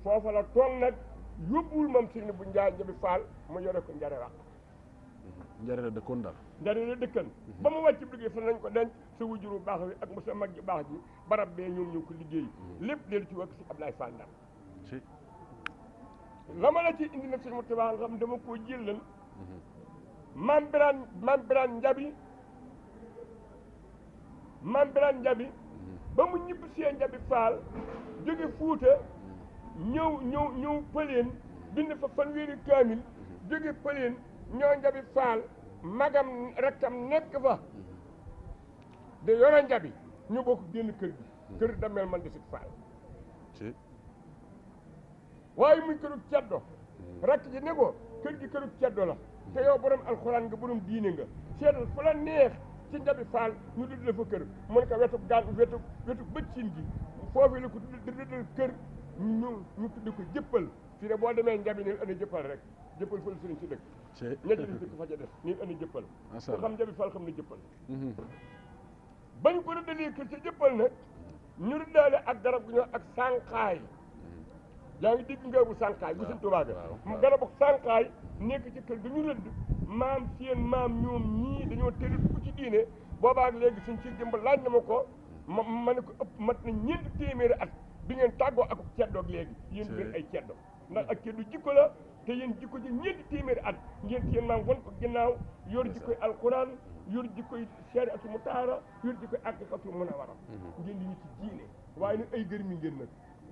foofa la toog nag yóbbuwul moom Seynabou Ndiaye njabi faal mu yore ko njare wax njare la dëkkoon daal njare la dëkkan ba mu wàcc liggéey fa nañ ko denc sa wujur bu baax bi ak mu sa mag ji baax ji barab bee ñoom ñu ko liggéey lépp leelu ci wàkk si Ablaye Fall Ndar la ma la ci indi nag suñu mu tibaa nga xam dama koo jëllan maam biraan njabi ba mu ñibb see njabi faal jóge fuuta ñëw pëleen bind fa fanweeri kaamil jóge pëleen ñoo njabi faal magam rakkam nekk fa de yore njabi ñu bokk génn kër gi kër damel man di sit faal waaye muy kërug ceddo rakk ji ne ko kër gi kërug ceddo la te yow borom alxuraan nga borom diine nga seetal fu la neex ci njabi faal ñu dudd la fa kër mu ne ko wetu bëccin gi foofu la ko duddal kër ñu tudd ko jëppal fii ne boo demee njabi neen andi jëppal rek jëppal fa la sëriñ si dëkk ñetti di dëkk fa ca def neen andi jëppal ku xam njabi faal xam ne jëppal bañ ko rëddalee kër ca jëppal nag ñu rëddaale ak garab gu ñëw ak sànqaay yaa ngi dégg nga bu sànqaay bu sëñ Tuubaa ga garab ak sànqaay nekk ci kër ga ñu rëdd maam seen maam ñoom ñii dañoo tëdd dugg ci diine boobaak léegi suñ ci jëmb laaj na ma ko ma ne ko ëpp mat na 4 téeméeri at bi ngeen tàggoo ak ceddoog léegi yéen ngeen ay ceddo ndax ak ceddu jikko la te yéen jikko ji 4 téeméeri at ngeen seen maam won ko ginnaaw yor jikkoy alquran yor jikkoy shariatu mutaara yor jikkoy aqiqatu munawara ngeen di ñu ci diine waaye nag ay gërmi ngeen nag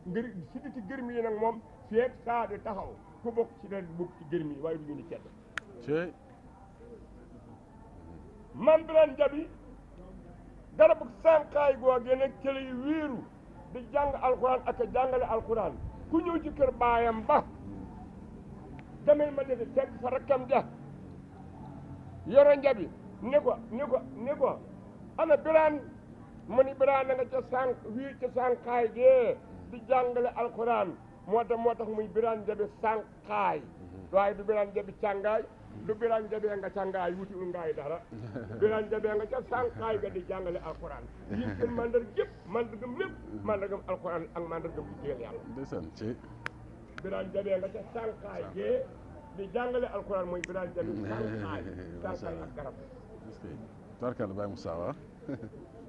ngër si di ci gërmi yi nag moom feek saa di taxaw ku bokk ci dara bokk ci gërmi yi waaye du ñu ni ceddo man biraan jabi garabu sànqaay googee nag cële yu wéeru di jàng alxuraan ak a jàngale alxuraan ku ñëw ci kër baayam ba damay ma defe fekk fa rakkam ja yoro njabi ne ko ana biraan mu ni biraan na nga ca sànqaay gee di jàngale alxuraan moo tax muy biraan jabi sànqaay waaye du biraan jabi càngaay du biraan jabee nga càngaay wutiwul ngaay dara biraan jabee nga ca sànqaay ga di jàngale alxuraan yéen seen mandargam lépp mandargam alxuraan ak mandargam liggéeyal yàlla ndeysaan ci biraan jabee nga ca sànqaay gee di jàngale alxuraan mooy biraan jabi sànqaay ak garab tarkal Baye Moussa waaw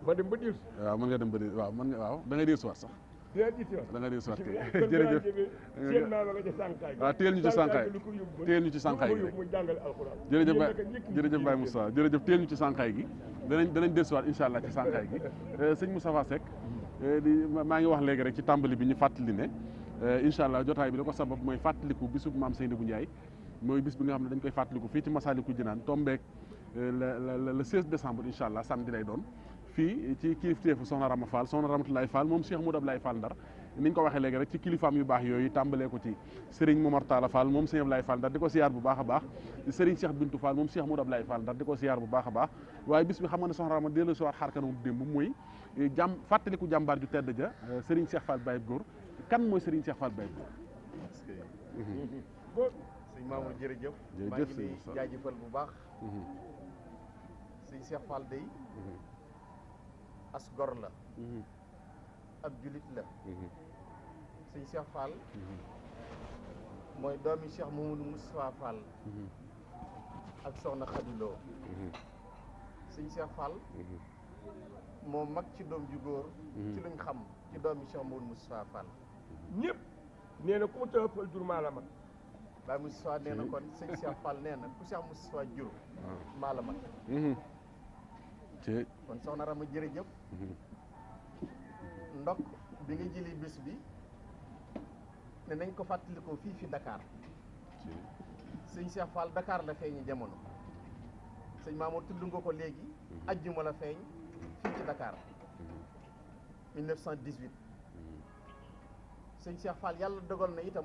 ma dem ba diir waaw mën nga dem ba diir waaw mën nga waaw da ngay diir si waat sax dina diir si waat da nga diir si waat jërëjëf seen maama nga ca sànqaay waaw téel ñu ci sànqaay téel ñu ci sànqaay gi muy jàngale alxuraan jërëjëf Baye Moussa jërëjëf téel ñu ci sànqaay gi danañ diir si waat incha allah ci sànqaay gi sëñ Moustapha Seck maa ngi wax léegi rek ci tàmbali bi ñu fàttali ne incha allah jotaay bi la ko sabab mooy fàttaliku bisub maam Seynabou Ndiaye mooy bis bi nga xam ne dañ koy fàttaliku fii ci Massalikul Jinaan tombeek le 16 décembre incha allah samedi lay doon fii ci kilifteefu soxna Rama Fall soxna Ramatoulaye Fall moom Cheikh Modou Ablaye Fall Ndar ni ñu ko waxee léegi rek ci kilifaam yu baax yooyu tàmbalee ko ci Serigne Momar Talla Fall moom Cheikh Ablaye Fall Ndar di ko siyaar bu baax a baax Serigne Cheikh Bintou Fall moom Cheikh Modou Ablaye Fall Ndar di ko siyaar bu baax a baax waaye bis bi xam nga ne soxna Rama dellu si waat xar kanam démb mooy fàttaliku jàmbaar ju tedd ja Serigne Cheikh Fall Baye Góor kan mooy Serigne Cheikh Fall Baye Góor sëñ Mamour jërëjëf maa ngi lay jaajëfal bu baax sëñ Cheikh Fall day as gor la ab julit la sëñ Cheikh Fall mooy doomi Cheikh Mamadou Moustapha Fall ak soxna Khadilo sëñ Cheikh Fall moo mag ci doom ju góor ci luñ xam ci doomi Cheikh Mamadou Moustapha Fall ñëpp nee na ku mu tëppal jur maa la mag Baye Moustapha nee na kon sëñ Cheikh Fall nee na ku Cheikh Moustapha jur maa la mag kon soxna Rama jërëjëf ndok bi nga jëli bés bi ne nañ ko fàttalikoo fii fi Dakar sëñ Cheikh Fall Dakar la feeñi jamono sëñ Mamour tudd nga ko léegi ajjuma la feeñ fii ci Dakar 1918 sëñ Cheikh Fall yàlla dogal na itam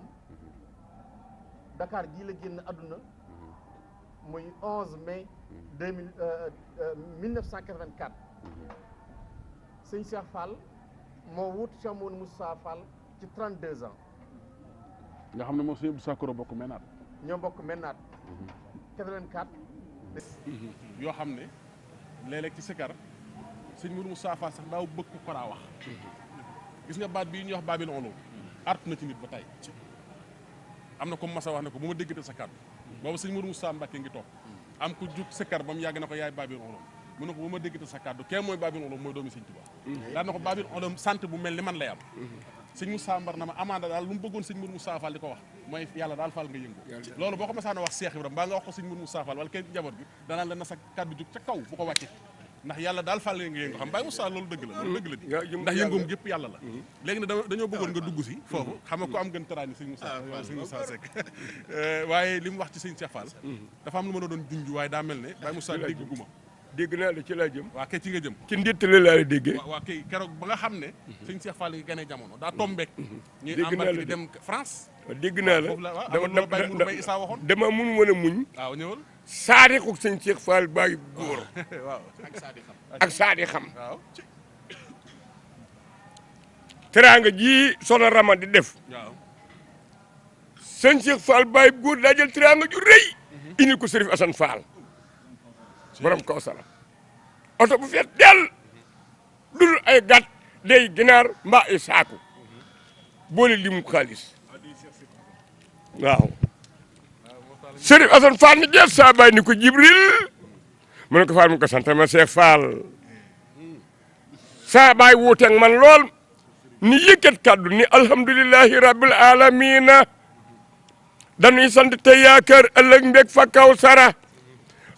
Dakar gii la génn àdduna muy 11 mai 1984 sëñ Cheikh Fall moo wut Cheikh Mouhamadou Moustapha Fall ci 32 ans. nga xam ne moom sëñ Abdou Sakoro bokk mennaat. ñoo bokk mennaat. 84. yoo xam ne léeg-léeg ci sikar sëñ Mouhamadou Moustapha Fall sax daaw bëgg ko raa wax. gis nga baat bii ñuy wax baabil olo artu na ci nit ba tey am na comme masa wax ne ko bu ma déggate sa kàddu boobu sëñ Mouhamadou Moustapha Mbacké ngi toog am ko jug sikar ba mu yàgg na ko yaay baabil olo mu ne ko bu ma déggate sa kàddu kee mooy baabil olo mooy doomi sëñ Tuubaa daan na ko baabil olo sant bu mel ni man lay am sëñ Moussa Mbar na ma amaana daal lu mu bëggoon sëñ Mouhamadou Moustapha Fall di ko wax mooy yàlla daal Fall nga yëngu loolu boo ko masaana wax Cheikh Ibrahima mbaa nga wax ko sëñ Mouhamadou Moustapha Fall wala kenn njaboot gi danaan la na sa kàddu jug ca kaw bu ko wàcce ndax yàlla daal Fall nga yëngu xam Baye Moussa loolu dëgg la loolu dëgg la di ndax yëngoom gépp yàlla la léegi ne dañoo bëggoon nga dugg si foofu xam nga ko am gën taraani sëñ Moussa Seck waaye li mu wax ci sëñ Cheikh Fall dafa am lu ma doon junj waaye daa mel ne Baye Moussa dégg guma dégg naa la ci laa jëm waa kay ci nga jëm ci ndittale laa la déggee waa kay keroog ba nga xam ne sëñ Cheikh Fall yi gane jamono daa tombeek ñuy dégg naa la embarqué dem France dégg naa la dama mun mën a muñ waaw ñëwal saadixu sëñ Cheikh Fall bàyyi góor waaw ak saadi xam waaw teraanga ji Soxna Rama di def waaw sëñ Cheikh Fall bàyyi góor daa jël teraanga ju rëy indi ko Sërif Assane Fall borom Kawsara oto bu feet del dul ay gàtt day ginaar mbaa ay saaku boole limu xaalis waaw Sërif Assane Fall ni deet saa bàyyi ni ko Jibril mu ne ko Fall mu ko sant ma Cheikh Fall saa bàyyi wuuteeg man lool ni yëkkat kàddu ni alhamdulillahi rabbil alamina dañuy sant tey yaakaar ëllëg mbég fa Kawsara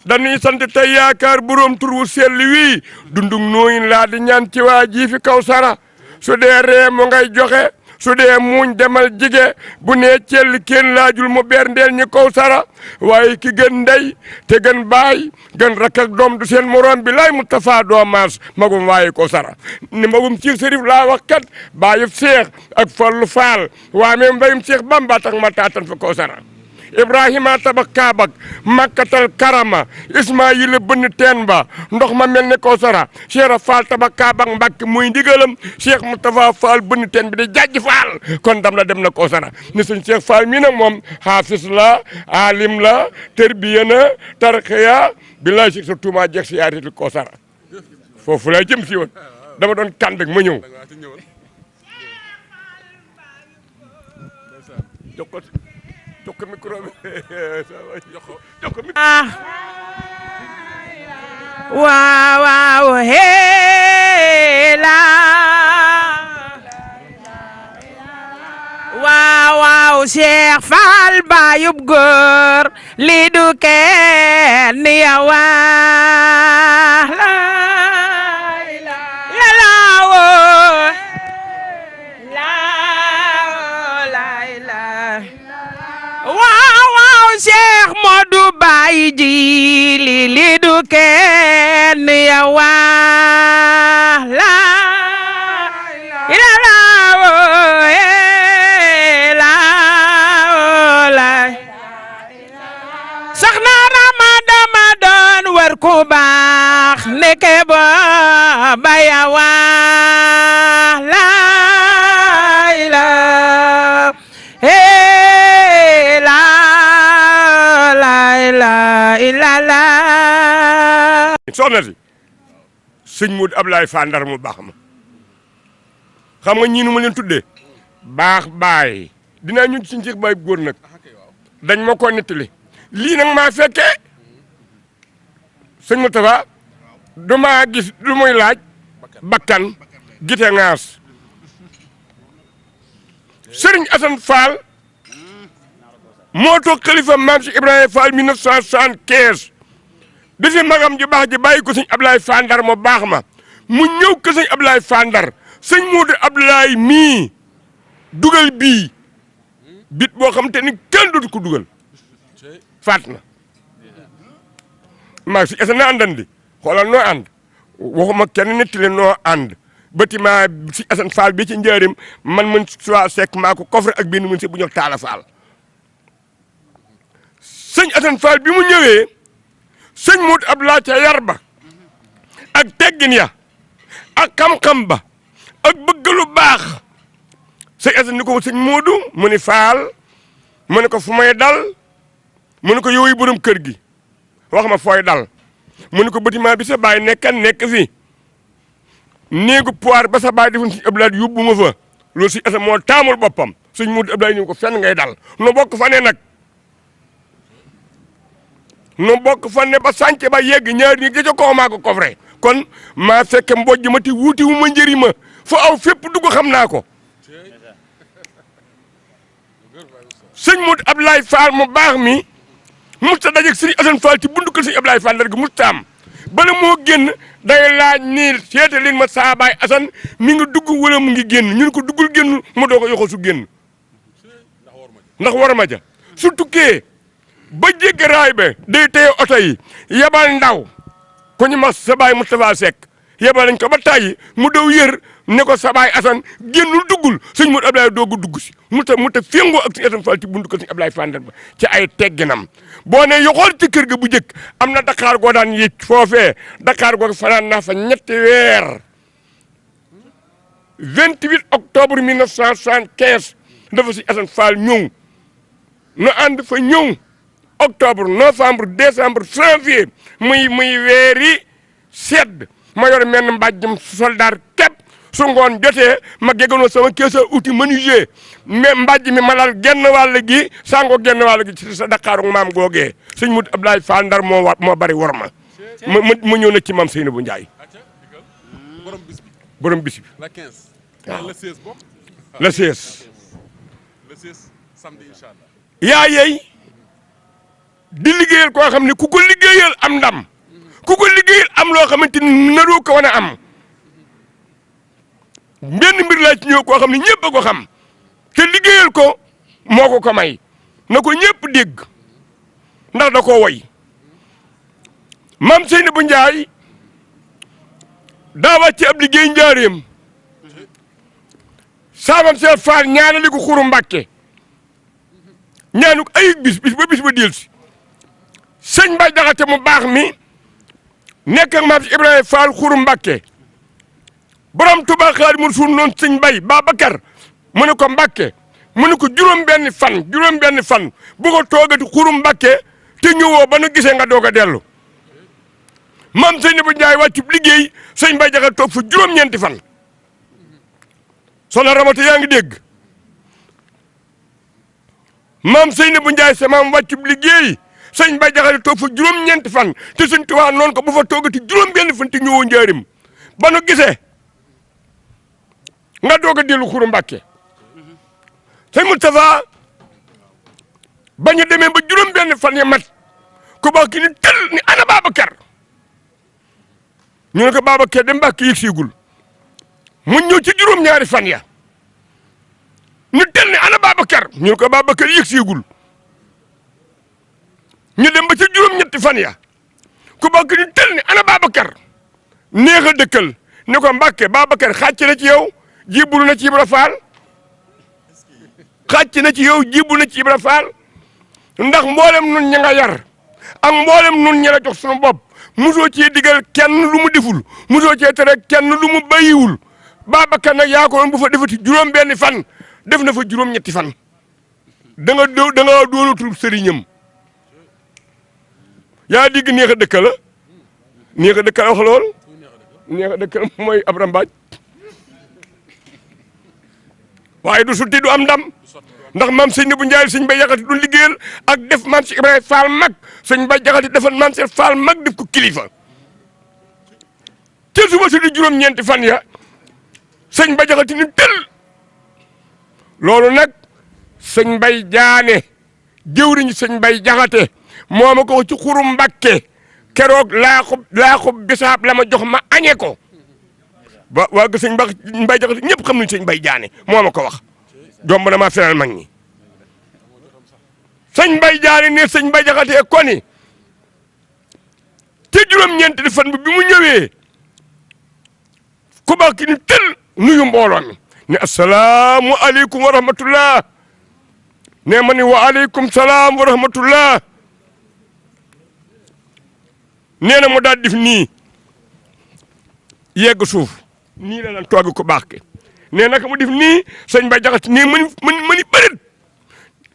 dañuy sant tey yaakaar borom tur wu sell wii dundug nooyin laa di ñaan ci waa ji fi Kawsara su dee ree mu ngay joxe su dee muuñ demal jige bu nee cell kenn laajul mu berndeel ñi Kawsara waaye ki gën ndey te gën baay gën rakk ak doom du seen morom bi lay Moustapha doo maas magum waaye Kawsara ni magum Cheikh Sërif laa wax kat baayub Cheikh ak Fallu Faal waa même mbayum Cheikh Bamba tax ma taatan fa Kawsara Ibrahima tabax Kaabak Makkatal Karama Ismaayila bënn teen ba ndox ma mel ne Kawsara Cheikh Fall tabax Kaabak Mbàkke muy ndigalam Cheikh Moustapha Fall bënn teen bi di jàjj Fall kon dam la dem na Kawsara ni suñ Cheikh Fall mii nag moom xaafis la alim la terbiya na tarxiya billaay si sa tuuma jeg si yaaritu Kawsara foofu laa jëm si woon dama doon kànd ak ma ñëw jox ko micro bi jox ko micro waaw waaw heela waaw waaw Cheikh Fall bayub góor li du kenn yawa la Cheikh Modou Baye ji li du kenn yawa la Soxna Rama dama doon war ku baax neke bo ba yawa la soxna si sëñ Modou Ablaye Fall Ndar mu baax ma xam nga ñii nu ma leen tuddee baax baay dinaa ñu ci Cheikh Baye góor nag dañ ma ko nettali lii nag maa fekkee sëñ Moustapha du maa gis lu muy laaj bakkan gite ŋaas Serigne Assane Fall moo toog xalifa maam si Ibrahima Fall 1975 bi fi magam ji baax ji bàyyi ko sëñ Ablaye Fall Ndar mu baax ma mu ñëw ko sëñ Ablaye Fall Ndar sëñ Modou Ablaye mii dugal bii bit boo xam te ni kenn dootu ko dugal faat na maa si esa na àndandi xoolal noo ànd waxuma kenn nettali noo ànd bâtiment si Assane Fall bi ci njëriñ man soit sekk maa ko coffre ak benn mën si bu ñuy wax Taala Fall sëñ Assane Fall bi mu ñëwee sëñ Modou Abdoulaye ca yar ba ak teggin ya ak xam-xam ba ak bëgg lu baax sëñ Assane ni ko sëñ Modou mu ni Fall mu ne ko fu may dal mu ne ko yow yi borom kër gi wax ma fooy dal mu ne ko bâtiment bi sa baay nekk fi néegu poire ba sa baay defoon sëñ Abdoulaye yóbbu ma fa loolu sëñ Assane moo taamul boppam sëñ Modou Abdoulaye ñu ko fenn ngay dal no bokk fa ne nag no bokk fa ne ba sànce ba yegg ñaari ñi jëjë koo maa ko coffre kon maa fekke mbojj ma ti wuuti wu ma njëri ma fu aw fépp dugg xam naa ko sëñ Modou Abdoulaye Fall mu baax mi musta dajeeg sëñ Assane Fall ci bundu kër sëñ Abdoulaye Fall ndar gi musta am bala moo génn day laaj nii seeta leen ma saa baay Assane mi ngi dugg wala mu ngi génn ñu ne ko duggul génn mu doo ko yoxo su génn ndax war ma ja su tukkee ba jéggi raay ba day téye oto yi yebal ndaw ku ñu mas sa baay Moustapha Seck yebal nañ ko ba tàyyi mu daw yër ne ko sa baay Assane génnul duggul sëñ Modou Abdoulaye doogu dugg si mu ta féngoo ak sëñ Assane Fall ci buntu ko sëñ Abdoulaye Fall ba ci ay tegginam boo ne yoxool ci kër ga bu njëkk am na Dakar goo daan yëg foofee Dakar goo fanaan naa fa ñetti weer 28 octobre 1975 dafa sëñ Assane Fall ñëw nu ànd fa ñëw octobre novembre décembre janvier muy weeri sedd ma yor menn mbàjjum soldat képp su ngoon jotee ma géganoo sama keesa outil menuisier mais mbàjj mi ma lal genn wàll gi sango genn wàll gi ci sa Dakaaru maam googee sëñ Modou Abdoulaye Fall Ndar moo bari war ma ñëw na ci maam Seynabou Ndiaye borom bis bi la 15 waaw le 16 bokk le 16 le 16 samedi inchallah yaa yeey di liggéeyal koo xam ne ku ko liggéeyal am ndam ku ko liggéeyal am loo xamante ni naroo ko wan a am benn mbir laa ci ñëw koo xam ne ñëpp a ko xam te liggéeyal ko moo ko may na ko ñëpp dégg ndax da koo woy maam Seynabou Ndiaye daa wàcce ab liggéey njaareem saamam seen faal ñaanali ko Xuru Mbàkke ñaanu ay bis ba bis ba dellusi sëñ Mbay Jaxate mu baax mi nekk ak maam si Ibrahima Fall Xuru Mbàkke borom Tuubaa Xaadimu Rasuul noonu sëñ Mbay Babacar mu ne ko Mbàkke mu ne ko juróom-benni fan bu ko toogati Xuru Mbàkke te ñëwoo ba nu gisee nga doog a dellu maam Seynabou Ndiaye wàccub liggéey sëñ Mbay Jaxate toog fa juróom-ñeenti fan soxna Ramata yaa ngi dégg maam Seynabou Ndiaye sa maam wàccub liggéey sëñ Mbay Jaxate toog fa juróom-ñeenti fan te sëñ Tuubaa noonu ko bu fa toogati juróom-benni fan te ñëwoo njaarim ba nu gisee nga doog a dellu Xuru Mbàkke sëñ Moustapha ba ñu demee ba juróom-benni fan ya mat ku baax ki ni tel ni ana Babacar ñu ne ko Babacar dem Mbàkke yëg siigul mu ñëw ci juróom-ñaari fan ya ñu tel ni ana Babacar ñu ne ko Babacar yëg siigul ñu dem ba ci juróom-ñetti fan ya ku baax ki ni tel ni ana Babacar neex a dëkkal ne ko Mbàkke Babacar xàcc na ci yow jébbalu na ci Ibra Faal xàcc na ci yow jébbalu na ci Ibra Faal ndax mboolem nun ña nga yar ak mboolem nun ña la jox suñu bopp musoo cee digal kenn lu mu deful musoo cee tere kenn lu mu bàyyiwul Babacar nag yaa ko woon bu fa defati juróom-benni fan def na fa juróom-ñetti fan da nga doonatul sëriñam yaa digg neex a dëkka la neex a dëkka la wax lool neex a dëkka mooy Abra Mbaaj waaye du sutti du am ndam ndax maam Seynabou Ndiaye sëñ Mbay Jaxate du liggéeyal ak def maam si Ibrahima Fall mag sëñ Mbay Jaxate defal maam si Fall mag def ko kilifa te suba si di juróom-ñeenti fan ya sëñ Mbay Jaxate ni tel loolu nag sëñ Mbay Jaane jëwriñ sëñ Mbay Jaxate moo ma ko ci Xuru Mbàkke keroog laaxub bisaab la ma jox ma añee ko ba waa ga sëñ Mbay Jaxate ñëpp xam nañu sëñ Mbay Jaane moo ma ko wax jomb na maa fenal mag ñi sëñ Mbay Jaane ne sëñ Mbay Jaxate koni te juróom-ñeenti fan bi mu ñëwee ku baax ki ni tël nuyu mbooloo mi ne asalaamu aleykum wa rahmatullah ne ma ni wa aleykum salaam wa rahmatullah nee na mu daal def nii yegg suuf nii la lan toogi ku baax ki nee naka mu def nii sëñ Mbay Jaxate nii mani bërit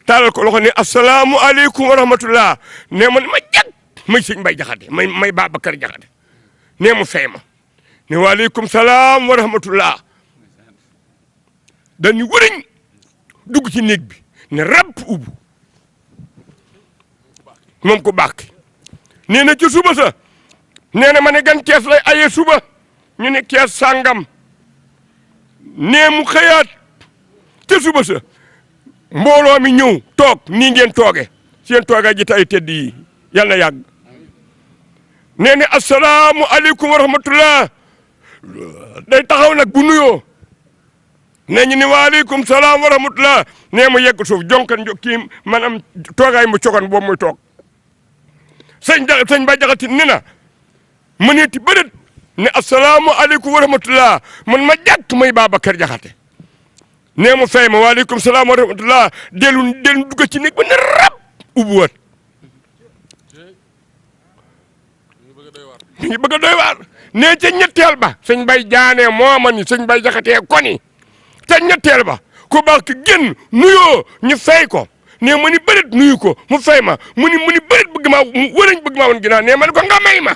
taalal ko loxo ne asalaamu aleykum wa rahmatullah ne ma ni ma jag may sëñ Mbay Jaxate may Babacar Jaxate nee mu fay ma ne waaleykum salaam wa rahmatullah dañu wëriñ dugg ci néeg bi ne rab ubbu moom ko baax nee na ci suba sa nee na ma ne gan kees lay aye suba ñu ne kees sàngam nee mu xëyaat ca suba sa mbooloo mi ñëw toog nii ngeen tooge seen toogaay ji tay tedd yi yàlla na yàgg nee na asalaamu aleykum wa rahmatullah day taxaw nag bu nuyoo nee ñu ni waaleykum salaam wa rahmatullah nee mu yegg suuf jonkan kii maanaam toogaay mu cogan boobu muy toog sëñ Mbay Jaxate ni na ma neeti bëdët ne asalaamu aleykum wa rahmatullah man ma jàkk may Babacar Jaxate nee mu fay ma waaleykum salaam wa rahmatullah dellu dugg ci néeg ba ne rab ubbuwaat mi ngi bëgg a doy waar nee ca ñetteel ba sëñ Mbay Jaane mooma ni sëñ Mbay Jaxate koni ca ñetteel ba ku baax ki génn nuyoo ñu fay ko nee ma ni bërit nuyu ko mu fay ma mu ni bërit bëgg maa wërañ bëgg maa woon ginnaaw nee ma ni ko nga may ma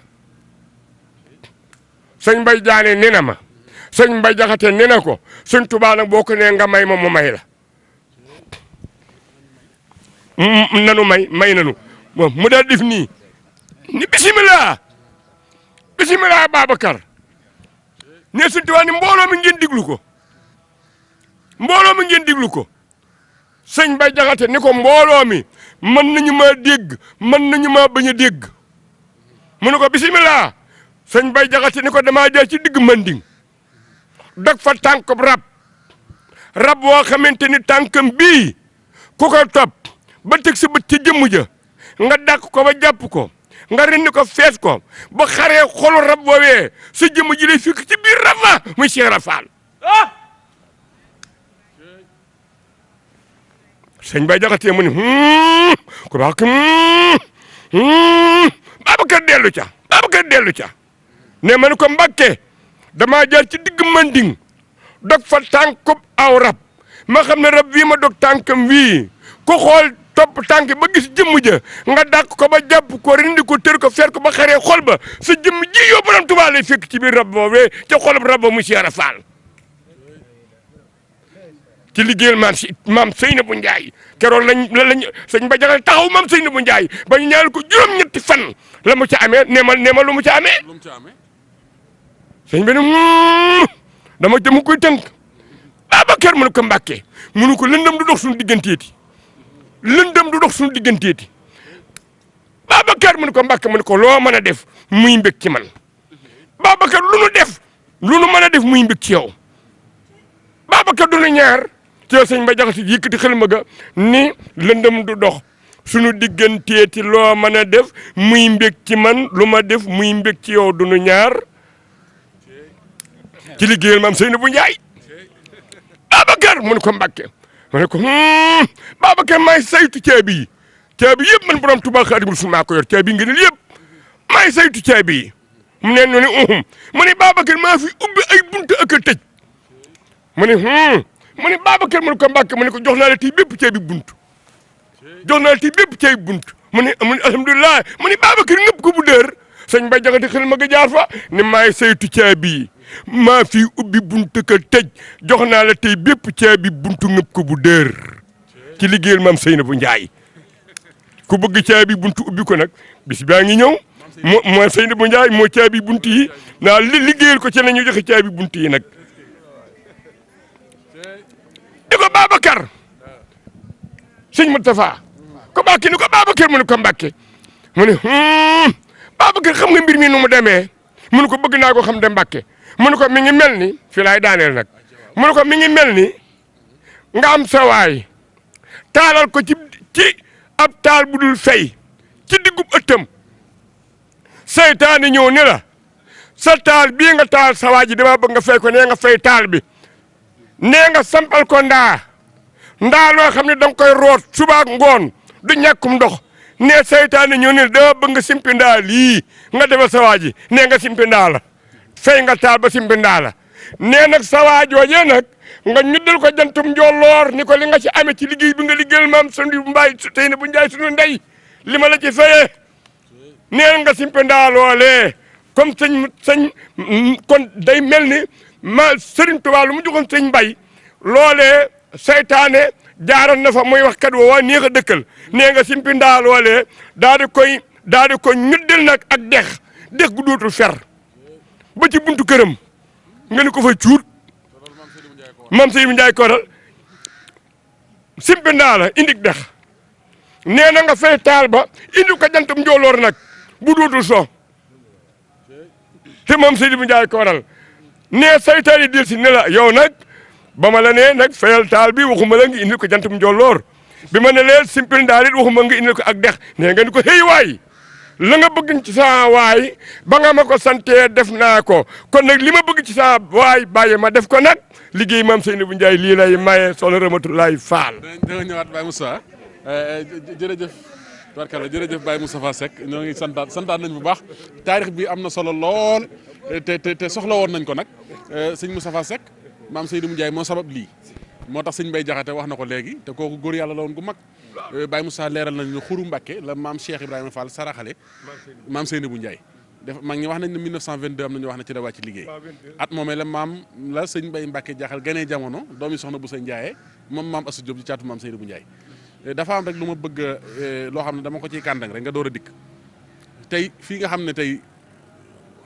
sëñ Mbay Jaane nee na ma sëñ Mbay Jaxate nee na ko sëñ Tuubaa nag boo ko nee nga may ma mu may la nanu may nanu moom mu daal def nii ni bisimilah Babacar ne sëñ Tuubaa ni mbooloo mi ngeen diglu ko sëñ Mbay Jaxate ni ko mbooloo mi mën nañu maa dégg mën nañu maa bañ a dégg mu ne ko bisimilah sëñ Mbay Jaxate ni ko damaa jaar ci digg manding dog fa tànk rab boo xamante ni tànkam bii ku ko topp ba teg sa bët ci jëmm ja nga dàq ko ba jàpp ko nga rendi ko fees ko ba xaree xolu rab boobee sa jëmm ji lay fikk ci biir rab ma muy Cheikh Rafal sëñ Mbay Jaxate mu ni ku baax ki Babacar dellu ca ne ma ne ko Mbàkke damaa jaar ci digg manding dog fa tànkub aw rab ma xam ne rab wii ma dog tànkam wii ku xool topp tànk ba gis jëmm ja nga dàq ko ba jàpp ko rindi ko tër ko fer ko ba xaree xol ba sa jëmm ji yow borom Tuubaa lay fekk ci biir rab boobee ca xolub rab ba mu Cheikh Rafal ci liggéeyal maam Seynabou Ndiaye keroog lañ sëñ Mbay Jaxate taxaw maam Seynabou Ndiaye ba ñu ñaanal ko juróom-ñetti fan la mu ca amee nee ma lu mu ca amee sëñ bi ne dama jëm koy tënk Babacar mu ne ko Mbàkke mu ne ko lëndëm du dox suñu digganteeti Babacar mu ne ko Mbàkke mu ne ko loo mën a def muy mbég ci man Babacar lu nu mën a def muy mbég ci yow Babacar du nu ñaar ci sëñ Mbay Jaxate yëkkati xel ma ga ni lëndëm du dox suñu digganteeti loo mën a def muy mbég ci man lu ma def muy mbég ci yow du nu ñaar ci liggéeyal maam Seynabou Ndiaye Babacar mu ne ko Mbàkke mu ne ko Babacar maay saytu caabi yi yëpp man borom Tuubaa Xaadimu Rasuul maa ko yor caabi ngeen yëpp maay saytu caabi yi mu ne mu ne Babacar maa fi ubbi ay buntu ak a tëj mu ne Babacar mu ne ko Mbàkke mu ne ko jox naa la tey bépp caabi buntu mu ne alhamdulilah mu ne Babacar ngëpp ko bu dër sëñ Mbay Jaxate xel ma nga jaar fa ni maay saytu caabi yi maa fi ubbi buntu ka tëj jox naa la tey bépp caabi buntu ngëpp ko bu dër ci liggéeyal maam Seynabou Ndiaye ku bëgg caabi buntu ubbi ko nag bis baa ngi ñëw moo Seynabou Ndiaye moo caabi buntu yi naa liggéeyal ko ci nañu joxe caabi buntu yi nag di ko Babacar sëñ Moustapha ko Mbàkke ni ko Babacar mu ne ko Mbàkke mu ne Babacar xam nga mbir mi nu mu demee mu ne ko bëgg naa ko xam de Mbàkke mu ne ko mi ngi mel ni fii laay daaneel nag mu ne ko mi ngi mel ni nga am sawaay taalal ko ci ab taal bu dul fay ci diggub ëttam seytaane ñëw ne la sa taal bii nga taal sa waa ji dama bëgg nga fay ko nee nga fay taal bi nee nga sampal ko ndaa loo xam ne danga koy root suba ak ngoon du ñàkkum ndox nee seytaane ñëw ne dama bëgg nga simpi ndaa lii nga defal sa waa ji nee nga simpi ndaa la fay nga taal ba simpi ndaa la nee nag sa waa joojee nag nga ñuddal ko jantum njolloor ni ko li nga ci amee ci liggéey bi nga liggéeyal maam sandi bu mbaay tey na bu njaay sunu ndey li ma la ci fayee nee nga simpi ndaa loolee comme sëñ kon day mel ni ma Sëriñ Tuubaa lu mu joxoon sëñ Mbay loolee seytaane jaaroon na fa muy wax kat woo waa neex a dëkkal nee nga simpi ndaa loolee daal di ko ñuddal nag ak dex gu dootul fer ba ci buntu këram nga ni ko fa cuut maam Seydou Ndiaye Koral simpi ndaa la indi dex nee na nga fay taal ba indi ko jantum njooloor nag bu dootul so te moom Seydou Ndiaye Koral nee saytaane dil si ne la yow nag ba ma la nee nag fayal taal bi waxuma la nga indi ko jantum njooloor bi ma ne leen simpil ndaa it waxuma nga indi ko ak dex nee nga ni ko hey waay la nga bëgg ci saa waay ba nga ma ko santee def naa ko kon nag li ma bëgg ci saa waay bàyyi ma def ko nag liggéey maam Seydou Ndiaye lii lay maye soxna Ramatoulaye Fall. danga ñëwaat Baye Moussa jërëjëf barkala jërëjëf Baye Moustapha Seck ñoo ngi santaan nañ bu baax taarix bi am na solo lool te soxla woon nañ ko nag sëñ Moustapha Seck maam Seydou Ndiaye moo sabab lii moo tax sëñ Mbaye Jaxate wax na ko léegi te kooku góor yàlla la woon gu mag Baye Moussa leeral nañ ne xuru Mbàkke la maam Cheikh Ibrahima Fall saraxale maam Seydou Ndiaye def mag ñi wax nañ ne 1922 am nañu wax ne ci la wàcc liggéey at moomee la maam la sëñ Mbaye Mbàkke Jaxal ganee jamono doomi soxna bu sa Ndiaye moom maam Assou Diop ci caatu maam Seydou Ndiaye dafa am rek lu ma bëgg loo xam ne dama ko ciy kàndang rek nga door a dikk tey fii nga xam ne tey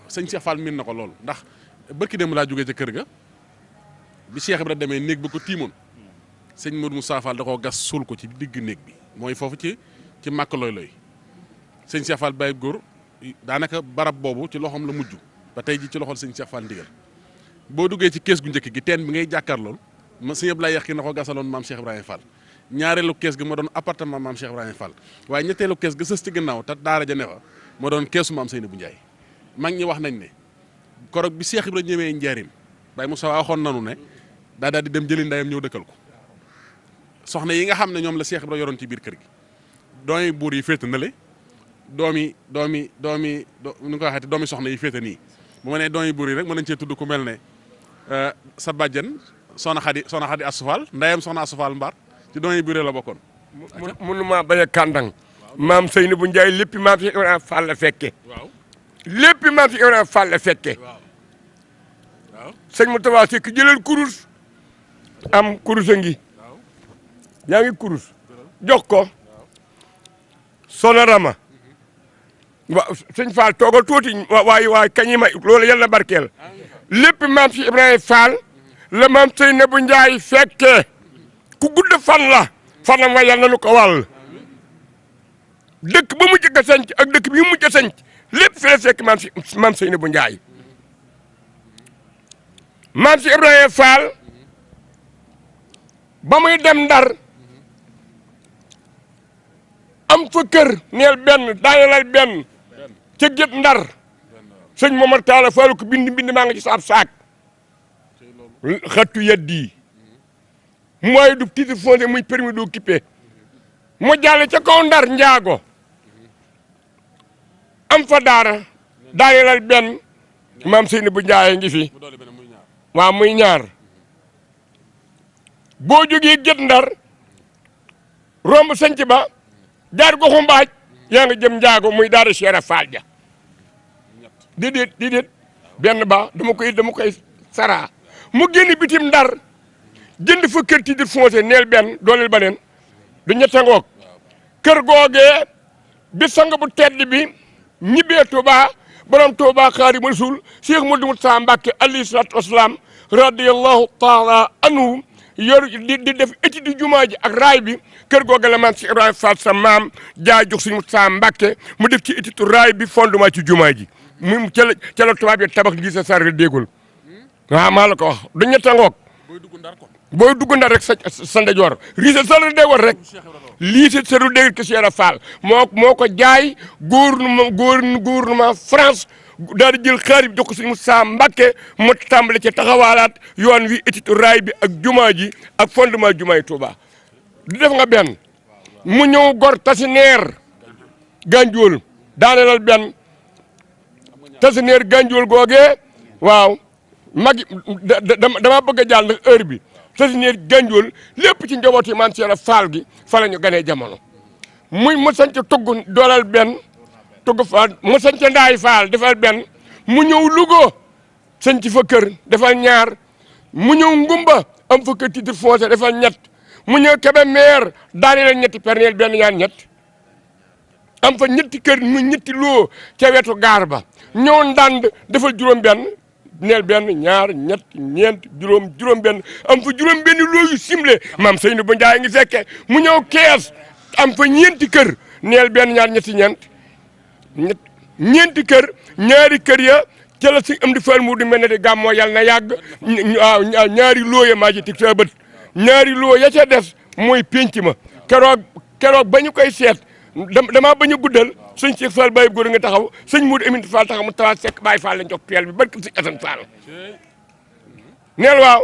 sëñ Cheikh Fall miin na ko lool ndax bërki dem laa jógee ca kër ga bi Cheikh Ibra demee néeg ba ko tiimoon sëñ Modou Moussa Fall da koo gas suul ko ci digg néeg bi mooy foofu ci màkk looy sëñ Cheikh Fall Baye góor daanaka barab boobu ci loxoom la mujj ba tey ji ci loxol sëñ Cheikh Fall ndigal boo duggee ci kees gu njëkk gi teen bi ngay jàkkaar lool ma sëñ Ablaye Yax ki na ko gasaloon maam Cheikh Ibrahima Fall ñaareelu kees gi ma doon appartement maam Cheikh Ibrahima Fall waaye ñetteelu kees ga sës ci gannaaw te daara ja ne fa ma doon keesu maam Seydou Ndiaye mag ñi wax nañ ne korog bi Cheikh Ibrahima ñëwee njaarim Baye Moussa waxoon nanu ne daal di dem jëli ndayam ñëw dëkkal ko soxna yi nga xam ne ñoom la Cheikh Ibrahima yoroon ci biir kër gi doomi buur yi féete na le doomi nu ko waxeete doomi soxna yi féete nii bu ma nee doomi buur yi rek mën nañ cee tudd ku mel ne sa bàjjen soxna Xadi Asufal ndayam soxna Asufal Mbar ci doomi buur la bokkoon mënuma bañ a kàndang maam Seydou Ndiaye léppi maam Cheikh Ibrahima Fall la fekke waaw léppi maam Cheikh Ibrahima Fall la fekke waaw sëñ Moustapha Seck jëlal kurus am kurus a ngi yaa ngi kurus jox ko Sonorama waaw sëñ Fall toogal tuuti waay kañi ma loolu yàlla barkeel lépp maam si Ibrahima Fall la maam Seynabou Ndiaye fekkee ku gudd fan la fanam wa yàlla nu ko wàll dëkk ba mu jëkk a sanc ak dëkk bi mu mujj a sanc lépp fi la fekk maam Seynabou Ndiaye maam si Ibrahima Fall ba muy dem Ndar am fa kër neel benn daanelal benn ca Gét Ndar sëñ Momar Talla Fall ko bind maa nga ci saab saak xattu yeddi mooy du titre foncier muy permis d'occuper mu jàll ca kaw Ndar njaago am fa daara daanelal benn maam Seynabou Ndiaye ngi fi waaw muy ñaar boo jógee Gét Ndar romb sanc ba jaar goxu mbaaj yaa nga jëm njaago muy daara Cheikh Fall ja déedéet benn ba dama koy saraa mu génn bitim Ndar jënd fa kër titre foncier neel benn dooleel ba neen du ñetta ngoog kër googee bi sang bu tedd bi ñibbee Touba borom Touba Xaadimu Rasuul Cheikh Modou Moussa Mbacké alayhi salaatu wasalaam radiyallahu taala anhu yor di def étude jumaa ji ak raay bi kër googu la maam si Ibrahima Fall sa maam jaay jox suñu Moussa Mbacké mu def ci étude raay bi fondement ci jumaa ji mu ca la tubaab yi tabax gi sa sar déggul waaw maa la ko wax du ñetta ngoog booy dugg ndar rek sa ndeyjoor riise sa la war rek lii si seru dégg ke Cheikh Fall moo ko jaay gouvernement France daal di jël xaalis bi jox ko Sëñ Moussa Mbacké mu tàmbale ci taxawaalaat yoon wi étude raay bi ak jumaa ji ak fondement jumaa yi Touba di def nga benn mu ñëw gor tasineer Ganjool daanelal benn tasineer Ganjool googee waaw magi dama bëgg a jàll ndax heure bi tasineer Ganjool lépp ci njaboot yi maam Cheikh Fall gi fa la ñu ganee jamono muy mu sanc tugg doolal benn tugg fa mu sanc Ndaay Fall defal benn mu ñëw Louga sanc fa kër defal ñaar mu ñëw Ngumba am fa kër titre foncier defal ñett mu ñëw Kébémer daaneel ñetti perneel benn ñaar ñett am fa ñetti kër mu ñetti loo ca wetu gaar ba ñëw Ndand defal juróom benn neel benn ñaar ñett ñeent juróom benn am fa juróom benn loo yu simle maam Seydou bu Njaay ngi fekke mu ñëw Kees am fa ñeenti kër neel benn ñaar ñetti ñeenti kër ñaari kër ya ca la si am di fal mu di mel ne di gàmmoo yàlla na yàgg ñaari loo ya maa ci tig sa bët ñaari loo ya ca des mooy pénc ma keroog ba ñu koy seet damaa bañ a guddal sëñ Cheikh Fall Baye góor nga taxaw sëñ Modou Amine Fall taxaw mu tawaat sekk Baye Fall lañ jox peel bi barke sëñ Assane Fall neel waaw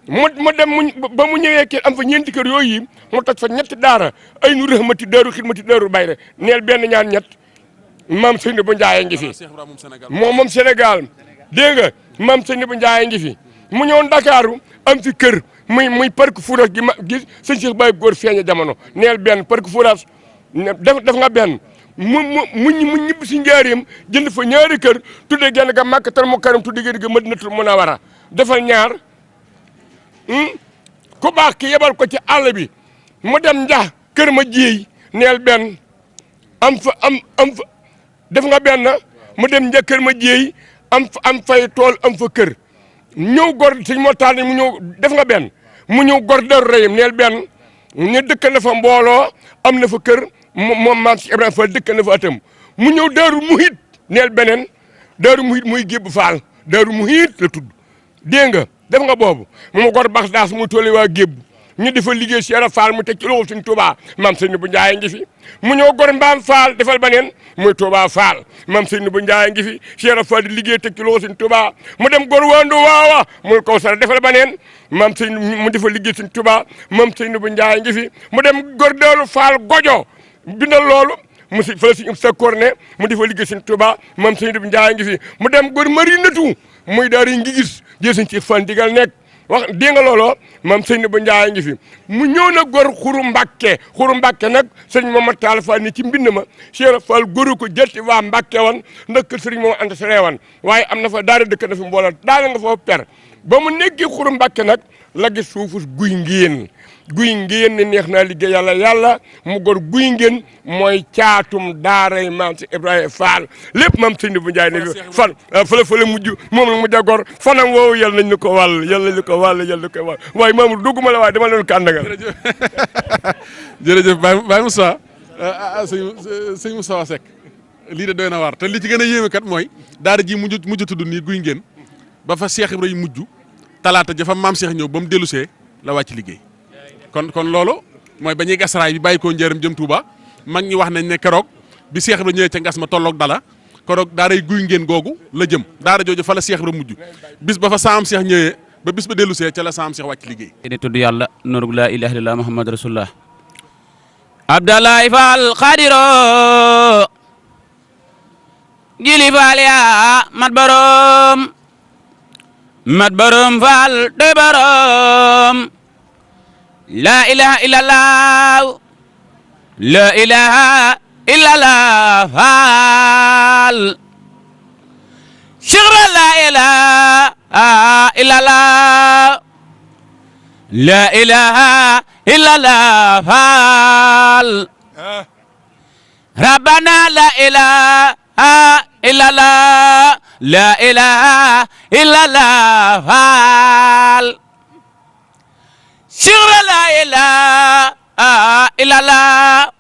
mu dem ba mu ñëwee kii am fa ñeenti kër yooyu yi mu toj fa ñetti daara ay nu rëxmati daaru xidmati daaru bayre neel benn ñaar ñett maam Seydou bu Ndiaye ngi fi moom Sénégal dégg nga maam Seydou bu Ndiaye ngi fi mu ñëw Ndakaaru am fi kër muy parc fourage gi ma gis sëñ Cheikh Baye góor feeña jamono neel benn parc fourage def nga benn mu ñibbi si njaareem jënd fa ñaari kër tuddee genn ga Makkatal Mukarram tuddee genn ga Madinatul Munawwara defal ñaar ku baax ki yebal ko ci àll bi mu dem njax kër ma jiey neel benn am fa def nga benn mu dem njax kër ma jiey am fay tool am fa kër ñëw gor sëñ moo taal mu ñëw def nga benn mu ñëw gor Daaru Rahim neel benn ñu dëkk na fa mbooloo am na fa kër moom maam si Ibrahima Fall dëkk na fa atam mu ñëw Daaru Muhit neel beneen Daaru Muhit muy Gébb Fall Daaru Muhit la tudd dégg nga def nga boobu mu gor bax daas muy toole waa Gébb ñu defa liggéey si Ibra Fall mu teg ci loxo Sëñ Touba maam Sëñ bu Njaay ngi fi mu ñëw gor Mbaam Fall defal beneen muy Touba Fall maam Sëñ bu Njaay ngi fi si Ibra Fall di liggéey teg ci loxo Sëñ Touba mu dem gor Wandu Waawa muy Kawsara defal beneen maam Sëñ mu defa liggéey Sëñ Touba maam Sëñ bu Njaay ngi fi mu dem gor Daaru Fall Gojo bindal loolu mu si fële si sa korne mu defa liggéey Sëñ Touba maam Sëñ bu Njaay ngi fi mu dem gor Marinatu muy daara ngi gis jël Sëñ ci fan digal nekk wax dégg nga looloo maam sëñ bu Njaay ngi fi mu ñëw na gor Xuru Mbàkke nag sëñ Mamad Tall Fall ni ci mbind ma Cheikh Fall góoru ko jëlti waa Mbàkke wan ndax kër sëriñ moom Anta Sare wan waaye am na fa daara dëkk na fi mbooloo daana nga foofu per ba mu nekkee Xuru Mbàkke nag la gis suufus guy ngéen ne neex naa liggéey yàlla mu gor guy ngéen mooy caatum daaray maam si Ibrahima Fall lépp maam sëñ bu Njaay ne fan fële mujj moom la mujj a gor fanam woowu yal nañ ñu ko wàll waaye maam dugguma la waaye dama leen kàndagal jërëjëf Baye Moussa sëñ Moussa Seck lii de doy na waar te li ci gën a yéeme kat mooy daara ji mujj tudd nii guy ngéen ba fa Cheikh Ibrahima mujj talaata jafa maam Cheikh ñëw ba mu dellusee la wàcc liggéey kon loolu mooy ba ñuy gas raay bi bàyyi ko njëriñ jëm Touba mag ñi wax nañ ne keroog bi Cheikh Ibrahima ñëwee ca ngas ma tolloog dala keroog daaray guy ngéen googu la jëm daara jooju fa la Cheikh Ibrahima mujj bis ba fa saam Cheikh ñëwee ba bis ba dellusee ca la saam Cheikh wàcc liggéey di tudd yàlla nurug laa ilaha illallah muhammad rasulullah Abdoulaye Fall Khadiro Jili Fall yaa mat borom Fall doy borom la ilaha illallah la ilaha illallah Fall Cheikh la ilaha illallah la ilaha illallah Fall Rabbana la ilaha illallah la ilaha illallah Fall Cheikh la ilaha illallah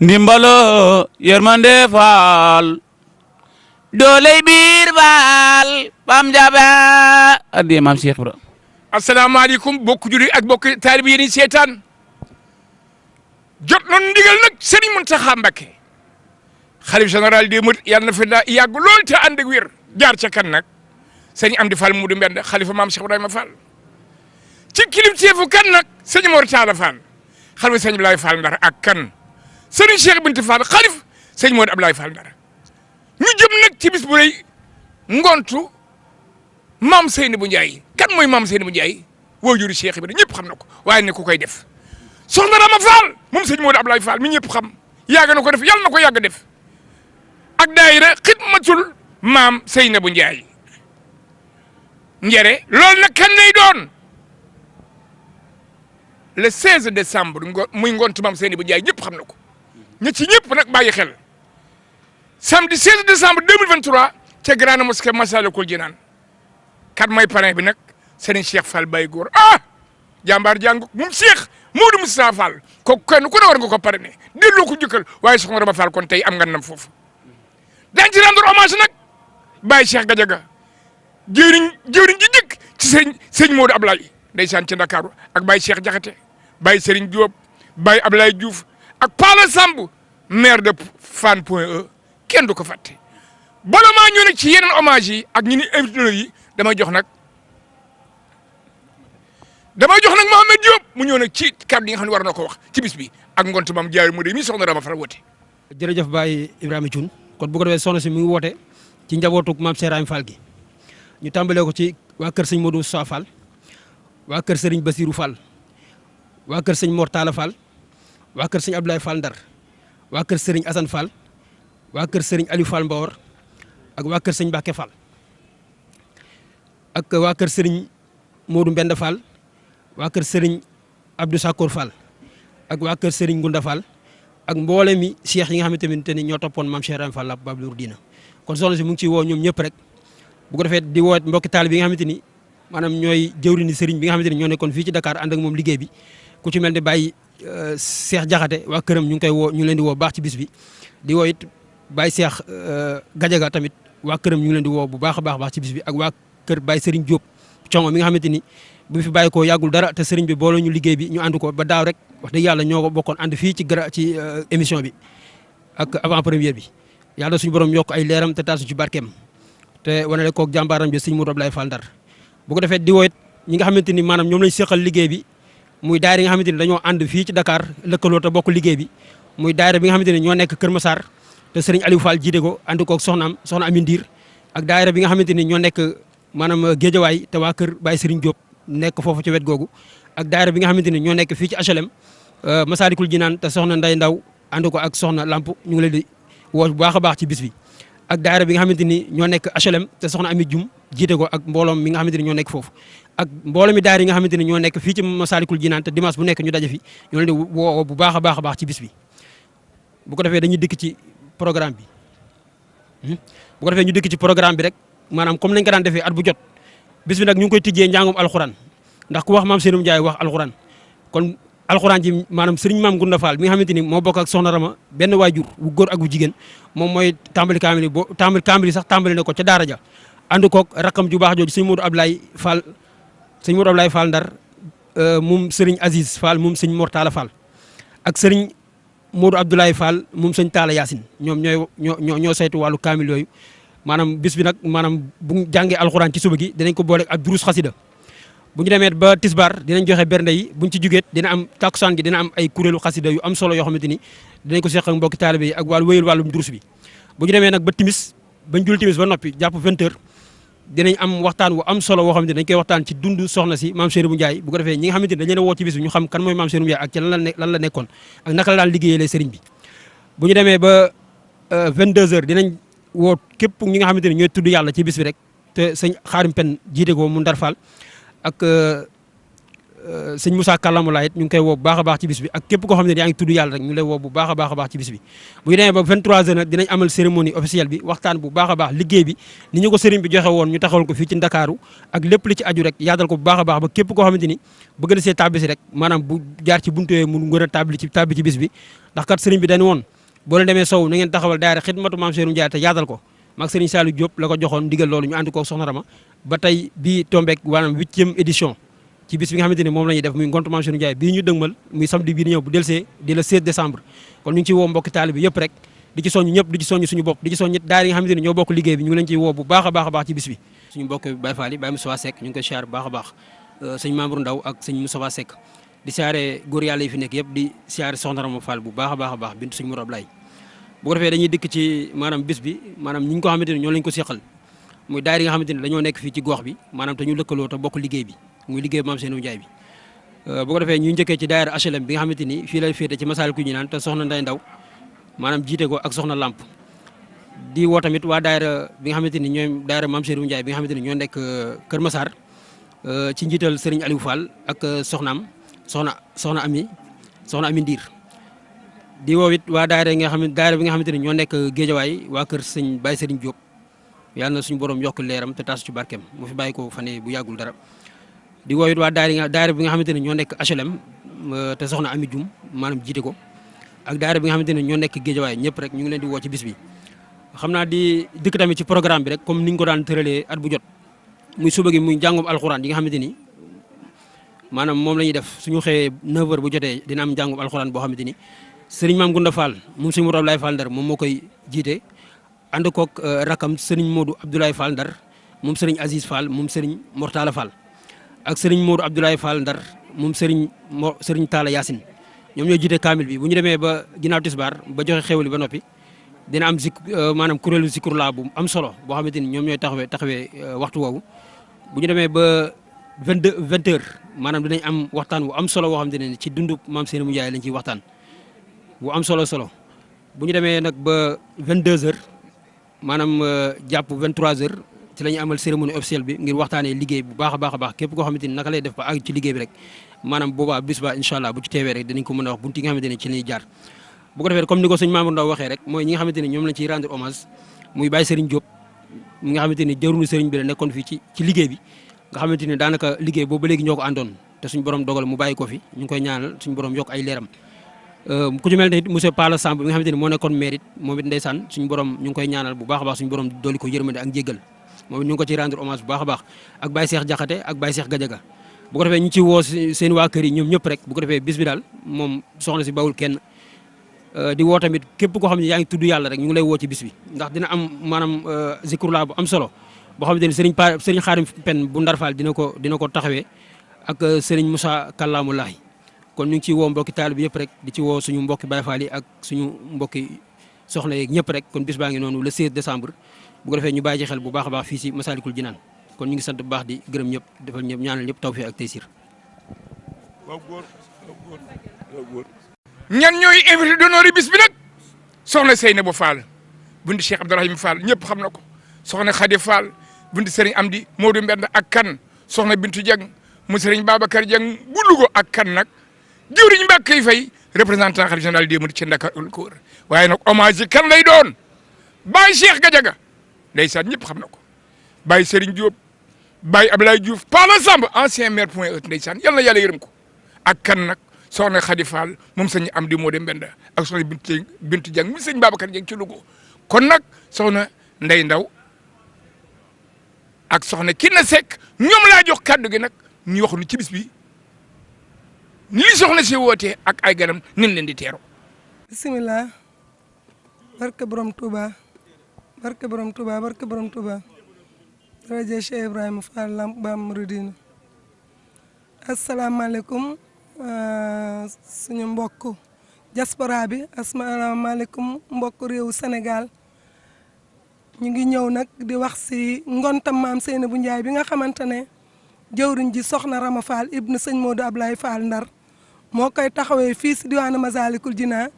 ndimbalo yërmande Fall dooley biir baal bam jabe addiye maam Cheikh Ibra. asalaamaaleykum bokk julli ak bokk taalibe yi seetaan jot nañu ndigal nag Serigne Mountakha Mbacké xalif général des mourides yàlla na fi daa yàgg lool te ànd ak wér jaar ca kan nag Serigne Amdi Fall Mudu Mbend xalifa maam Cheikh Ibrahima Fall ci kilifteefu kan nag Serigne Mor Talla Fall xalifa Serigne Ablaye Fall Ndar ak kan Serigne Cheikh Bintou Fall xalif Serigne Modou Ablaye Fall Ndar ñu jëm nag ci bis bu rëy ngontu maam Seynabou Ndiaye kan mooy maam Seynabou Ndiaye waajuru Cheikh Ibrahima ñëpp xam na ko waaye ne ku koy def soxna Rama Fall moom sëñ Modou Ablaye Fall mi ñëpp xam yàgg na ko def yàlla na ko yàgg def ak daayira xidmatul maam Seynabou Ndiaye njere loolu nag kan lay doon le 16 décembre muy ngontu maam Seynabou Ndiaye ñëpp xam na ko ña ci ñëpp nag bàyyi xel samedi 16 décembre 2023 ca grande mosquée Massalikul Jinaan kat mooy parrain bi nag Serigne Cheikh Fall Baye Góor jàmbaar jàng moom Cheikh Modou Moustapha Fall kooku kenn ku ne war nga ko parrainé delloo ko jukkal waaye soxna Rama Fall kon tey am nga nam foofu daañu ci rendre hommage nag Baye Cheikh Gadiaga jëriñ ji jëkk ci sëñ Modou Ablaye ndeysaan ci Ndakaaru ak Baye Cheikh Diakhaté Baye Serigne Diop Baye Ablaye Diouf ak Pala Samb maire de Fann Point E kenn du ko fàtte bala maa ñëw nag ci yeneen hommage yi ak ñi ni invité yi damay jox nag Mohamed Diop mu ñëw nag ci kàddu yi nga xam ne war na ko wax ci bis bi ak ngont maam jaay mu de mi soxna Rama Fall woote. jërëjëf Baye Ibrahima Thioune kon bu ko defee soxna si mu ngi woote ci njabootu maam Cheikh Ibrahima Fall gi ñu tàmbalee ko ci waa kër sëñ Modou Moustapha Fall waa kër Serigne Bassirou Fall waa kër sëñ Mor Talla Fall waa kër sëñ Abdoulaye Fall Ndar waa kër Serigne Assane Fall waa kër Serigne Aliou Fall Mbawar ak waa kër sëñ Mbacke Fall ak waa kër Serigne Modou Mbenda Fall waa kër Serigne Abdou Sakor Fall ak waa kër Serigne Gunda Fall ak mboole mi cheikh yi nga xamante ni ñoo toppoon maam Cheikh Ibrahima Fall la Babou Diina kon soxna si mu ngi ciy woo ñoom ñëpp rek bu ko defee di woo mbokki taal bi nga xamante ni maanaam ñooy jëwriñu Serigne bi nga xamante ni ñoo nekkoon fii ci Dakar ànd ak moom liggéey bi ku ci mel ni Baye Cheikh Diakhaté waa këram ñu ngi koy woo ñu leen di woo baax ci bis bi di woo it Baye Cheikh Gadiaga tamit waa këram ñu ngi leen di woo bu baax a baax ci bis bi ak waa kër Baye Serigne Diop Congo mi nga xamante ni bu fi bàyyi ko yàggul dara te Serigne bi boole ñu liggéey bi ñu ànd ko ba daaw rek wax dëgg yàlla ñoo ko bokkoon ànd fii ci émission bi ak avant première bi yàlla suñu borom yokk ay leeram te taasu ci barkeem te wanale koog jàmbaaram bi Serigne Modou Ablaye Fall Ndar bu ko defee di woo it ñi nga xamante ni maanaam ñoom lañ seqal liggéey bi muy daayira yi nga xamante ni dañoo ànd fii ci Dakar lëkkaloo te bokk liggéey bi muy daayira bi nga xamante ni ñoo nekk Kër Massar te Serigne Aliou Fall jiite ko ànd koog soxna Ami Ndiir ak daayira bi nga xamante ni ñoo nekk maanaam Géejawaay te waa kër Baye Serigne Diop nekk foofu ci wet googu ak daayira bi nga xamante ni ñoo nekk fii ci HLM Massalikul Jinaan te soxna Nday Ndaw ànd ko ak soxna Lamp ñu ngi leen di woo bu baax a baax ci bis bi ak daayira bi nga xamante ni ñoo nekk HLM te soxna Ami Dioum jiite ko ak mbooloom mi nga xamante ni ñoo nekk foofu ak mbooloo mi daayira yi nga xamante ni ñoo nekk fii ci Massalikul Jinaan te dimanche bu nekk ñu daje fi ñoo leen di woo bu baax a baax ci bis bi bu ko defee dañuy dikk ci programme bi bu ko defee ñu dikk ci programme bi rek maanaam comme nañ ko daan defee at bu jot bis bi nag ñu ngi koy tijjee njàngum alxuraan ndax ku wax maam Seynabou Ndiaye wax alxuraan kon alxuraan ji maanaam Serigne Maam Gunda Fall mi nga xamante ni moo bokk ak soxna Rama benn waajur bu góor ak bu jigéen moom mooy tàmbali kaamil yi kaamil yi sax tàmbali na ko ca daara ja ànd koog rakam ju baax jooju sëñ Modou Ablaye Fall Ndar moom Serigne Aziz Fall moom sëñ Mor Talla Fall ak Serigne Modou Abdoulaye Fall moom sëñ Talla Yacine ñoom ñoo saytu wàllu kaamil yooyu maanaam bis bi nag maanaam bu jàngee alxuraan ci suba gi dinañ ko boole ak durus xasida bu ñu demee ba tisbar dinañ joxe bernde yi buñ ci jugeet dina am takkusaan gi dina am ay kuréelu xasida yu am solo yoo xamante ni dinañ ko seq ak mbokki taalibe yi ak wàllu wéyal wàllum durus bi bu ñu demee nag ba timis bañ jul timis ba noppi jàpp 20h dinañ am waxtaan wu am solo woo xamante ni dañ koy waxtaan ci dundu soxna si maam Seynabou Ndiaye bu ko defee ñi nga xamante ni dañ leen a woo ci bis bi ñu xam kan mooy maam Seynabou Ndiaye ak ci lan la nekkoon ak naka la daan liggéeyee sëriñ bi bu ñu demee ba 22h dinañ woo képp ñi nga xamante ni ñooy tudd yàlla ci bis bi rek te sëñ Xaarim Pen jiite ko mu Ndar Fall ak sëñ Moussa Kallamula it ñu ngi koy woo bu baax a baax ci bis bi ak képp koo xam ne yaa ngi tudd yàlla rek ñu lay woo bu baax a baax ci bis bi bu ñu demee ba 23h nag dinañ amal cérémonie officielle bi waxtaan bu baax a baax liggéey bi ni ñu ko sëriñ bi joxe woon ñu taxawal ko fii ci Ndakaaru ak lépp li ci aju rek yaatal ko bu baax a baax ba képp koo xamante ni bëgg na see tàbbi si rek maanaam bu jaar ci buntu yooyu mu ngën a tàbbi ci bis bi ndax kat sëriñ bi dañu woon boo leen demee sow na ngeen taxawal daayira xidmatu maam Seynabou Ndiaye te yaatal ko maag Serigne Saliou Diop la ko joxoon ndigal loolu ñu ànd koog soxna Rama ba tey bii tombeek maanaam 8e édition ci bis bi nga xamante ni moom la ñuy def muy ngontu Mame Cheikh Ndiaye bii ñu dëgmal muy samedi bii di ñëw bu delsee di le 16 décembre kon ñu ngi ciy woo mbokki taalibe yëpp rek di ci soññ ñëpp di ci soññ suñu bopp di ci soññ daara yi nga xamante ni ñoo bokk liggéey bi ñu ngi leen ciy woo bu baax a baax ci bis bi suñu mbokk Baye Fall yi Baye Moussa Seck ñu ngi koy siyaar bu baax a baax sëñ Mamour Ndaw ak sëñ Moussa Seck di siyaare góor yàlla yi fi nekk yëpp di siyaare soxna Rama Fall bu baax a baax bintu sëñ Mourou Ablaye bu ko defee dañuy dikk ci maanaam bis bi maanaam ñi nga ko xamante ni ñoo lañ ko seqal muy daara yi nga xamante ni dañoo nekk fii ci gox bi maanaam te ñu lëkkaloo te bokk liggéey bi muy liggéey Mame Cheikh Ndiaye bi bu ko defee ñu njëkkee ci daayira HLM bi nga xamante ni fii lay féete ci Massalikul Jinaan te soxna Nday Ndaw maanaam jiite ko ak soxna Lamp di woo tamit waa daayira bi nga xamante ni ñooy daayira Mame Cheikh Ndiaye bi nga xamante ni ñoo nekk Kër Massar ci njiital Serigne Aliou Fall ak soxnaam soxna Ami Ndiir di woo it waa daayira bi nga xamante ni ñoo nekk Géejawaay waa kër sëñ Baye Serigne Diop yàlla na suñu borom yokk leeram te taas ci barkeem mu fi bàyyi ko fan bu yàggul dara di woo it waa daayira bi nga xamante ni ñoo nekk HLM te soxna Ami Dioum maanaam jiite ko ak daayira bi nga xamante ni ñoo nekk Géejawaay ñëpp rek ñu ngi leen di woo ci bis bi xam naa di dikk tamit ci programme bi rek comme ni ñu ko daan tëralee at bu jot muy suba gi muy njàngum alxuraan yi nga xamante ni maanaam moom la ñuy def suñu xëyee 9h bu jotee dina am njàngum alxuraan boo xamante ni Serigne Mame Gounda Fall moom Serigne Mourou Ablaye Fall Ndar moom moo koy jiite ànd koog rakam Serigne Modou Abdoulaye Fall Ndar moom Serigne Aziz Fall moom Serigne Mortala Fall ak Serigne Modou Abdoulaye Fall Ndar moom Serigne Talla Yacine ñoom ñoo jiite kaamil bi bu ñu demee ba ginnaaw tisbaar ba joxe xewli ba noppi dina am maanaam kuréelu zikrullah bu am solo boo xamante ni ñoom ñooy taxawee waxtu woowu bu ñu demee ba 20h maanaam dinañ am waxtaan wu am solo boo xamante ne ci dundu Mame Cheikh Ndiaye lañ ciy waxtaan bu am solo bu ñu demee nag ba 22h maanaam jàpp 23h ci la ñuy amal cérémonie officielle bi ngir waxtaanee liggéey bu baax a baax képp koo xamante ni naka lay def ba àgg ci liggéey bi rek maanaam boobaa bis ba incha allah bu ci teewee rek dinañ ko mën a wax bunti nga xamante ni ci la ñuy jaar bu ko defee comme ni ko sëñ Mamour Ndaw waxee rek mooy ñi nga xamante ni ñoom lañ ciy rendre hommage muy Baye Serigne Diop mi nga xamante ni jëruñu Serigne bi la nekkoon fii ci liggéey bi nga xamante ni daanaka liggéey boobu ba léegi ñoo ko àndoon te suñu borom dogal mu bàyyi ko fi ñu ngi koy ñaanal suñu borom yokk ay leeram ku ci mel ne monsieur Pala Samb bi nga xamante ni moo nekkoon maire it moom it ndeysaan suñu borom ñu ngi koy ñaanal bu baax a baax suñu borom dooli ko yërmande ak njéggal moom it ñu ngi ko ciy rendre hommage bu baax a baax ak Baye Cheikh Diakhaté ak Baye Cheikh Gadiaga bu ko defee ñu ci woo seen waa kër yi ñoom ñëpp rek bu ko defee bis bi daal moom soxna si bawul kenn di woo tamit képp koo xam ne yaa ngi tudd yàlla rek ñu ngi lay woo ci bis bi ndax dina am maanaam zikrullah bu am solo boo xamante ni Serigne Xaadim Pen bu Ndar Fall dina ko taxawee ak Serigne Moussa Kallaamulaay kon ñu ngi ciy woo mbokki taalibe bi yëpp rek di ci woo suñu mbokki Baye Fall yi ak suñu mbokki soxna yeeg ñëpp rek kon bis baa ngi noonu le 16 décembre bu ko defee ñu bàyyi ci xel bu baax a baax fii si Massalikul Jinaan kon ñu ngi sant bu baax di gërëm ñëpp defal ñëpp ñaanal ñëpp tawfiq ak taysir. ñan ñooy invité d'honneur yi bis bi nag soxna Seynabou Fall bundi Cheikh Abdourahim Fall ñëpp xam na ko soxna Khady Fall bundi Serigne Amdi Modou Mbend ak kan soxna Bintu Dieng mu Serigne Babacar Dieng bu Louga ak kan nag jëwriñ Mbàkke Fay représentant xalifa général des mourides ci Ndakaaru ko wër waaye nag hommage yi kan lay doon Baye Cheikh Gadiaga ndeysaan ñëpp xam na ko Baye Serigne Diop Baye Ablaye Diouf Pala Samb ancien maire Point E ndeysaan yal na yàlla yërëm ko ak kan nag soxna Khady Fall moom sëñ Amdi Modou Mbenda ak soxna Bintu Dieng mu sëñ Babacar Dieng ci Louga kon nag soxna Ndey Ndaw ak soxna Kine Seck ñoom laa jox kàddu gi nag ñu wax nu ci bis bi ni li soxna si wootee ak ay ganam nin leen di teero bisimilah barke borom Touba barke borom Touba barke borom Touba rajo Cheikh Ibrahima Fall Lamp Baam Mouridina asalaamaaleykum suñu mbokk diaspora bi asalaamaaleykum mbokk réewu Sénégal ñu ngi ñëw nag di wax si ngontam Mame Seynabou Ndiaye bi nga xamante ne jëwriñ ji soxna Rama Fall ibnu sëñ Modou Ablaye Fall Ndar moo koy taxawee fii si diwaanu Massalikul Jinaan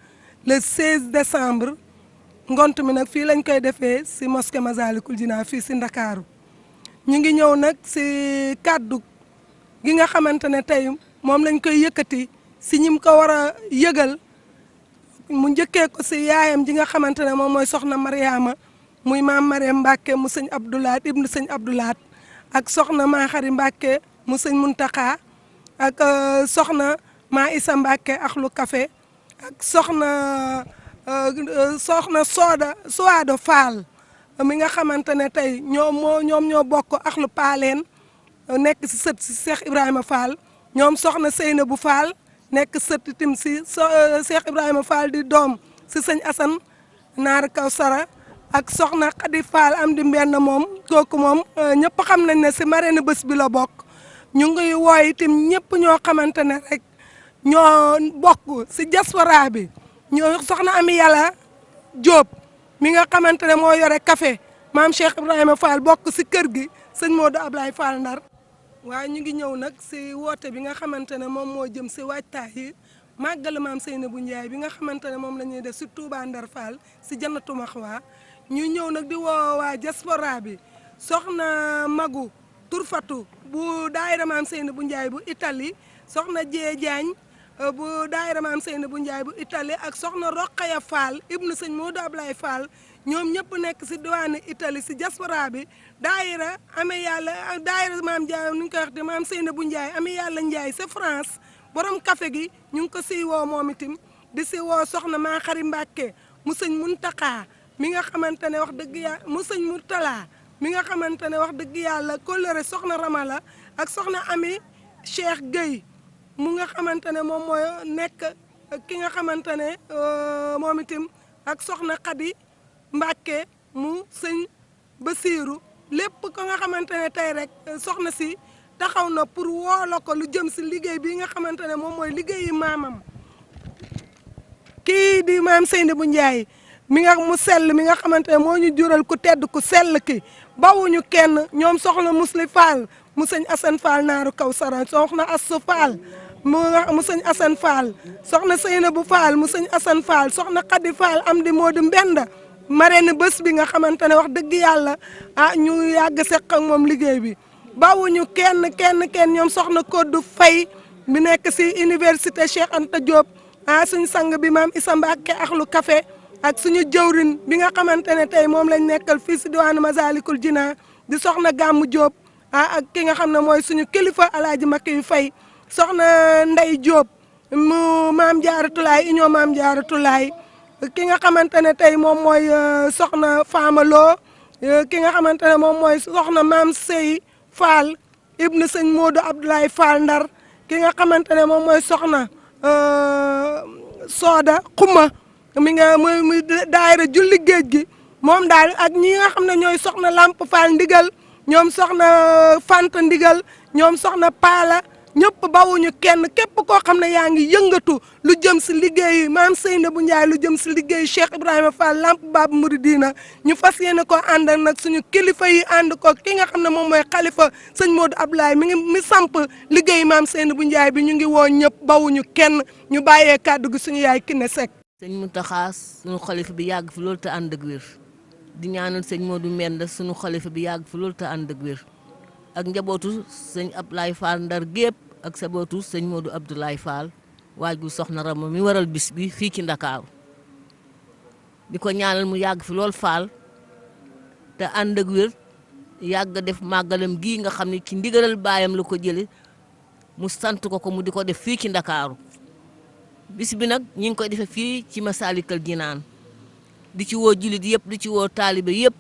le 16 décembre ngont mi nag fii lañ koy defee si mosquée Massalikul Jinaan fii si Ndakaaru ñu ngi ñëw nag si kàddu gi nga xamante ne tey moom lañ koy yëkkati si ñim ko war a yëgal mu njëkkee ko si yaayam ji nga xamante ne moom mooy soxna Mariama muy maam Mariam Mbacke mu sëñ Abdoulaat ibnu sëñ Abdoulaat ak soxna maa Xari Mbacke mu sëñ Muntaxa ak soxna maa Isa Mbacke ak lu café ak soxna Soda Fall mi nga xamante ne tey ñoom ñoo bokk axlu paaleen nekk si sët si Cheikh Ibrahima Fall ñoom soxna Seynabou Fall nekk sët itam si Cheikh Ibrahima Fall di doom si sëñ Assane Naar Kawsara ak soxna Khady Fall am di mbenn moom kooku moom ñëpp xam nañ ne si marraine bés bi la bokk ñu ngi wooy itam ñëpp ñoo xamante ne rek ñoo bokk si diaspora bi ñoo soxna Ami Yàlla Diop mi nga xamante ne moo yore café maam Cheikh Ibrahima Fall bokk si kër gi sëñ Modou Ablaye Fall Ndar waaye ñu ngi ñëw nag si woote bi nga xamante ne moom moo jëm si waajtaay yi màggalu maam Seynabou Ndiaye bi nga xamante ne moom la ñuy def si Touba Ndar Fall si Jannatu Maxwa ñu ñëw nag di woo waa diaspora bi soxna Magu Turfatu bu daayira maam Seynabou Ndiaye bu Italie soxna Jee Diagne bu daayira maam Seynabou Ndiaye bu Italie ak soxna Roqaya Fall ibnu sëñ Modou Ablaye Fall ñoom ñëpp nekk si diwaanu Italie si diaspora bi daayira amee yàlla daayira maam Ndiaye nu ñu koy wax di maam Seynabou Ndiaye amee yàlla Ndiaye sa France borom café gi ñu ngi ko siy woo moom itam di si woo soxna maa xari Mbàkke mu sëñ Muntaxa mi nga xamante ne wax dëgg yàlla mu sëñ Murtala mi nga xamante ne wax dëgg yàlla kóllëre soxna Ramala ak soxna Ami Cheikh Gueye mu nga xamante ne moom mooy nekk ki nga xamante ne moom itam ak soxna Khady Mbàkke mu sëñ Basiiru lépp ko nga xamante ne tey rek soxna si taxaw na pour woola ko lu jëm si liggéey bi nga xamante ne moom mooy liggéeyi maamam kii di maam Seynabou Ndiaye mi nga mu sell mi nga xamante ne moo ñu jural ku tedd ku sell ki bawuñu kenn ñoom soxna Musli Fall mu sëñ Assane Fall Naaru Kawsara soxna Assou Fall mu sëñ Assane Fall soxna Seynabou Fall mu sëñ Assane Fall soxna Khady Fall am di Modou Mbenda marraine bés bi nga xamante ne wax dëgg yàlla ñu yàgg seq ak moom liggéey bi bawuñu kenn ñoom soxna Kodou Faye bi nekk si université Cheikh Anta Diop suñu sang bi maam Issa Mbacke axlu café ak suñu jëwrin bi nga xamante ne tey moom lañ nekkal fii si diwaanu Masalikul Jinaan di soxna Gàmmu Diop ak ki nga xam ne mooy suñu kilifa alaaji Makki yu Fay soxna Ndey Diop mu maam Jaaratulaay union maam Jaaratulaay ki nga xamante ne tey moom mooy soxna Fama Lo ki nga xamante ne moom mooy soxna maam Sey Fall ibnu sëñ Modou Abdoulaye Fall Ndar ki nga xamante ne moom mooy soxna Soda Xuma mi nga muy daayira julli géej gi moom daal ak ñi nga xam ne ñooy soxna Lamp Fall Ndigal ñoom soxna Fanta Ndigal ñoom soxna Paala ñëpp bawuñu kenn képp koo xam ne yaa ngi yëngatu lu jëm si liggéey maam Seynabou Ndiaye lu jëm si liggéey Cheikh Ibrahima Fall Lamp Baab Mouridina ñu fas yéene ko ànd ak nag suñu kilifa yi ànd ko ki nga xam ne moom mooy xalifa sëñ Modou Abdoulaye mi samp liggéey maam Seynabou Ndiaye bi ñu ngi woo ñëpp bawuñu kenn ñu bàyyee kàddu gi suñu yaay Kiné Seck. sëñ Mountakha suñu xalifa bi yàgg fi loolu te ànd ak wér di ñaanal sëñ Modou Mbenda suñu xalifa bi yàgg fi loolu te ànd ak wér ak njabootu sëñ Abdoulaye Fall Ndar gépp ak sabootu sëñ Modou Abdoulaye Fall waaju soxna Rama mi waral bis bi fii ci Ndakaaru di ko ñaanal mu yàgg fi lool Fall te ànd ak wér yàgg def màggalam gii nga xam ne ci ndigalal baayam la ko jële mu sant ko mu di ko def fii ci Ndakaaru bis bi nag ñi ngi koy defee fii ci Masalikul Jinaan di ci woo jullit yëpp di ci woo taalibe yëpp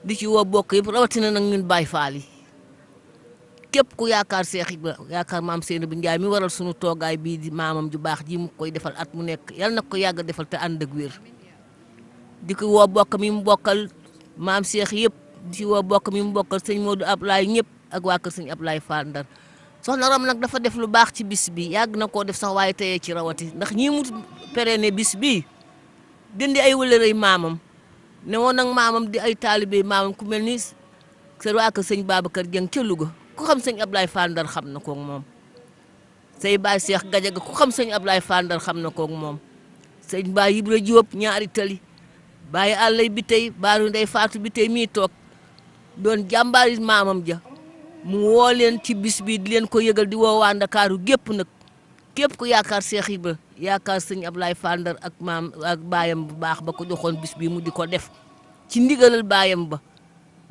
di ci woo bokk yëpp rawatina nag ñun Baay Faal yi képp ku yaakaar Seex Ibra yaakaar maam Seynabou Ndiaye mi waral sunu toogaay bii di maamam ju baax ji mu koy defal at mu nekk yal na ko yàgg defal te ànd ak wér di ko woo bokk mi mu bokkal maam Seex yëpp di ci woo bokk mi mu bokkal sëñ Modou Ablaye ñëpp ak waa kër sëñ Ablaye Fall Ndar soxna Ram nag dafa def lu baax ci bis bi yàgg na koo def sax waaye teyee ci rawati ndax ñii mu perene bis bi dindi ay wëlërëy maamam ne woon nag maamam di ay taalibe maamam ku mel ni sa waa kër sëñ Babacar Dieng ca Louga ku xam sëñ Ablaye Fall Ndar xam na koog moom say baay Cheikh Gadiaga ku xam sëñ Ablaye Fall Ndar xam na koog moom sëñ Baay Ibra Diop ñaari tali Baay Àllay bi tey baaru ndey Faatu bi tey mii toog doon jàmbaari maamam ja mu woo leen ci bis bi di leen ko yëgal di woo waa Ndakaaru gépp nag képp ku yaakaar Cheikh Ibra yaakaar sëñ Ablaye Fall Ndar ak maam ak baayam bu baax ba ko joxoon bis bi mu di ko def ci ndigalal baayam ba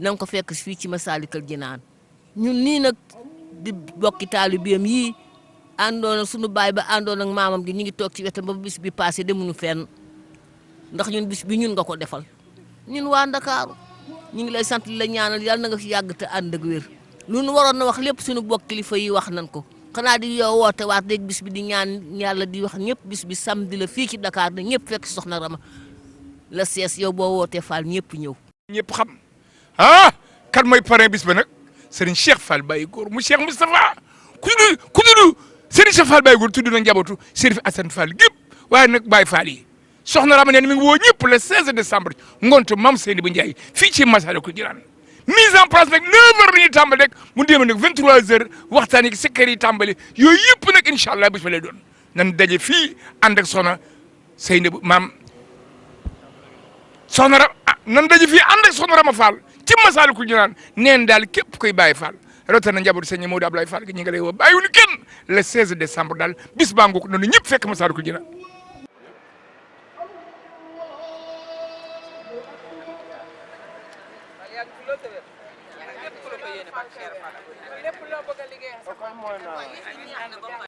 na nga ko fekk fii ci Masalikul Jinaan ñun nii nag di bokki taalibeem yii àndoon ak sunu baay ba àndoon ak maamam gi ñu ngi toog ci wetam ba bis bi passé demuñu fenn ndax ñun bis bi ñun nga ko defal ñun waa Ndakaaru ñu ngi lay sant la ñaanal yàlla na nga fi yàgg te ànd ak wér lu nu waroon na wax lépp suñu bokk kilifa yi wax nañ ko xanaa di yow woote waat rek bis bi di ñaan yàlla di wax ñëpp bis bi samedi la fii ci Dakar na ñëpp fekk soxna Rama la sees yow boo wootee Fall ñëpp ñëw. ñëpp xam kan mooy parrain bis ba nag Serigne Cheikh Fall Baye Góor mu Cheikh Moustapha ku tudd Serigne Cheikh Fall Baye Góor tudd na njabootu Serif Assane Fall gépp waaye nag Baye Fall yi soxna Rama neen mi ngi woo ñëpp le 16 décembre ngontu Mame Seynabou Ndiaye fii ci Massalikul Jinaan mise en place nag 9h la ñuy tàmbali rek mu déema nag 23h waxtaan yi sikkar yi tàmbali yooyu yëpp nag incha allah bis ba lay doon nan daje fii ànd ak soxna Seynabou maam soxna Rama nan daje fii ànd ak soxna Rama Fall ci Massalikul Jinaan neen daal képp koy Baye Fall rawatina njabootu sëñ Modou Ablaye Fall gi ñu ngi lay woo bàyyiwuñu kenn le 16 décembre daal bis baa ngoog noonu ñëpp fekk Massalikul Jinaan lépp loo bëgg a liggéey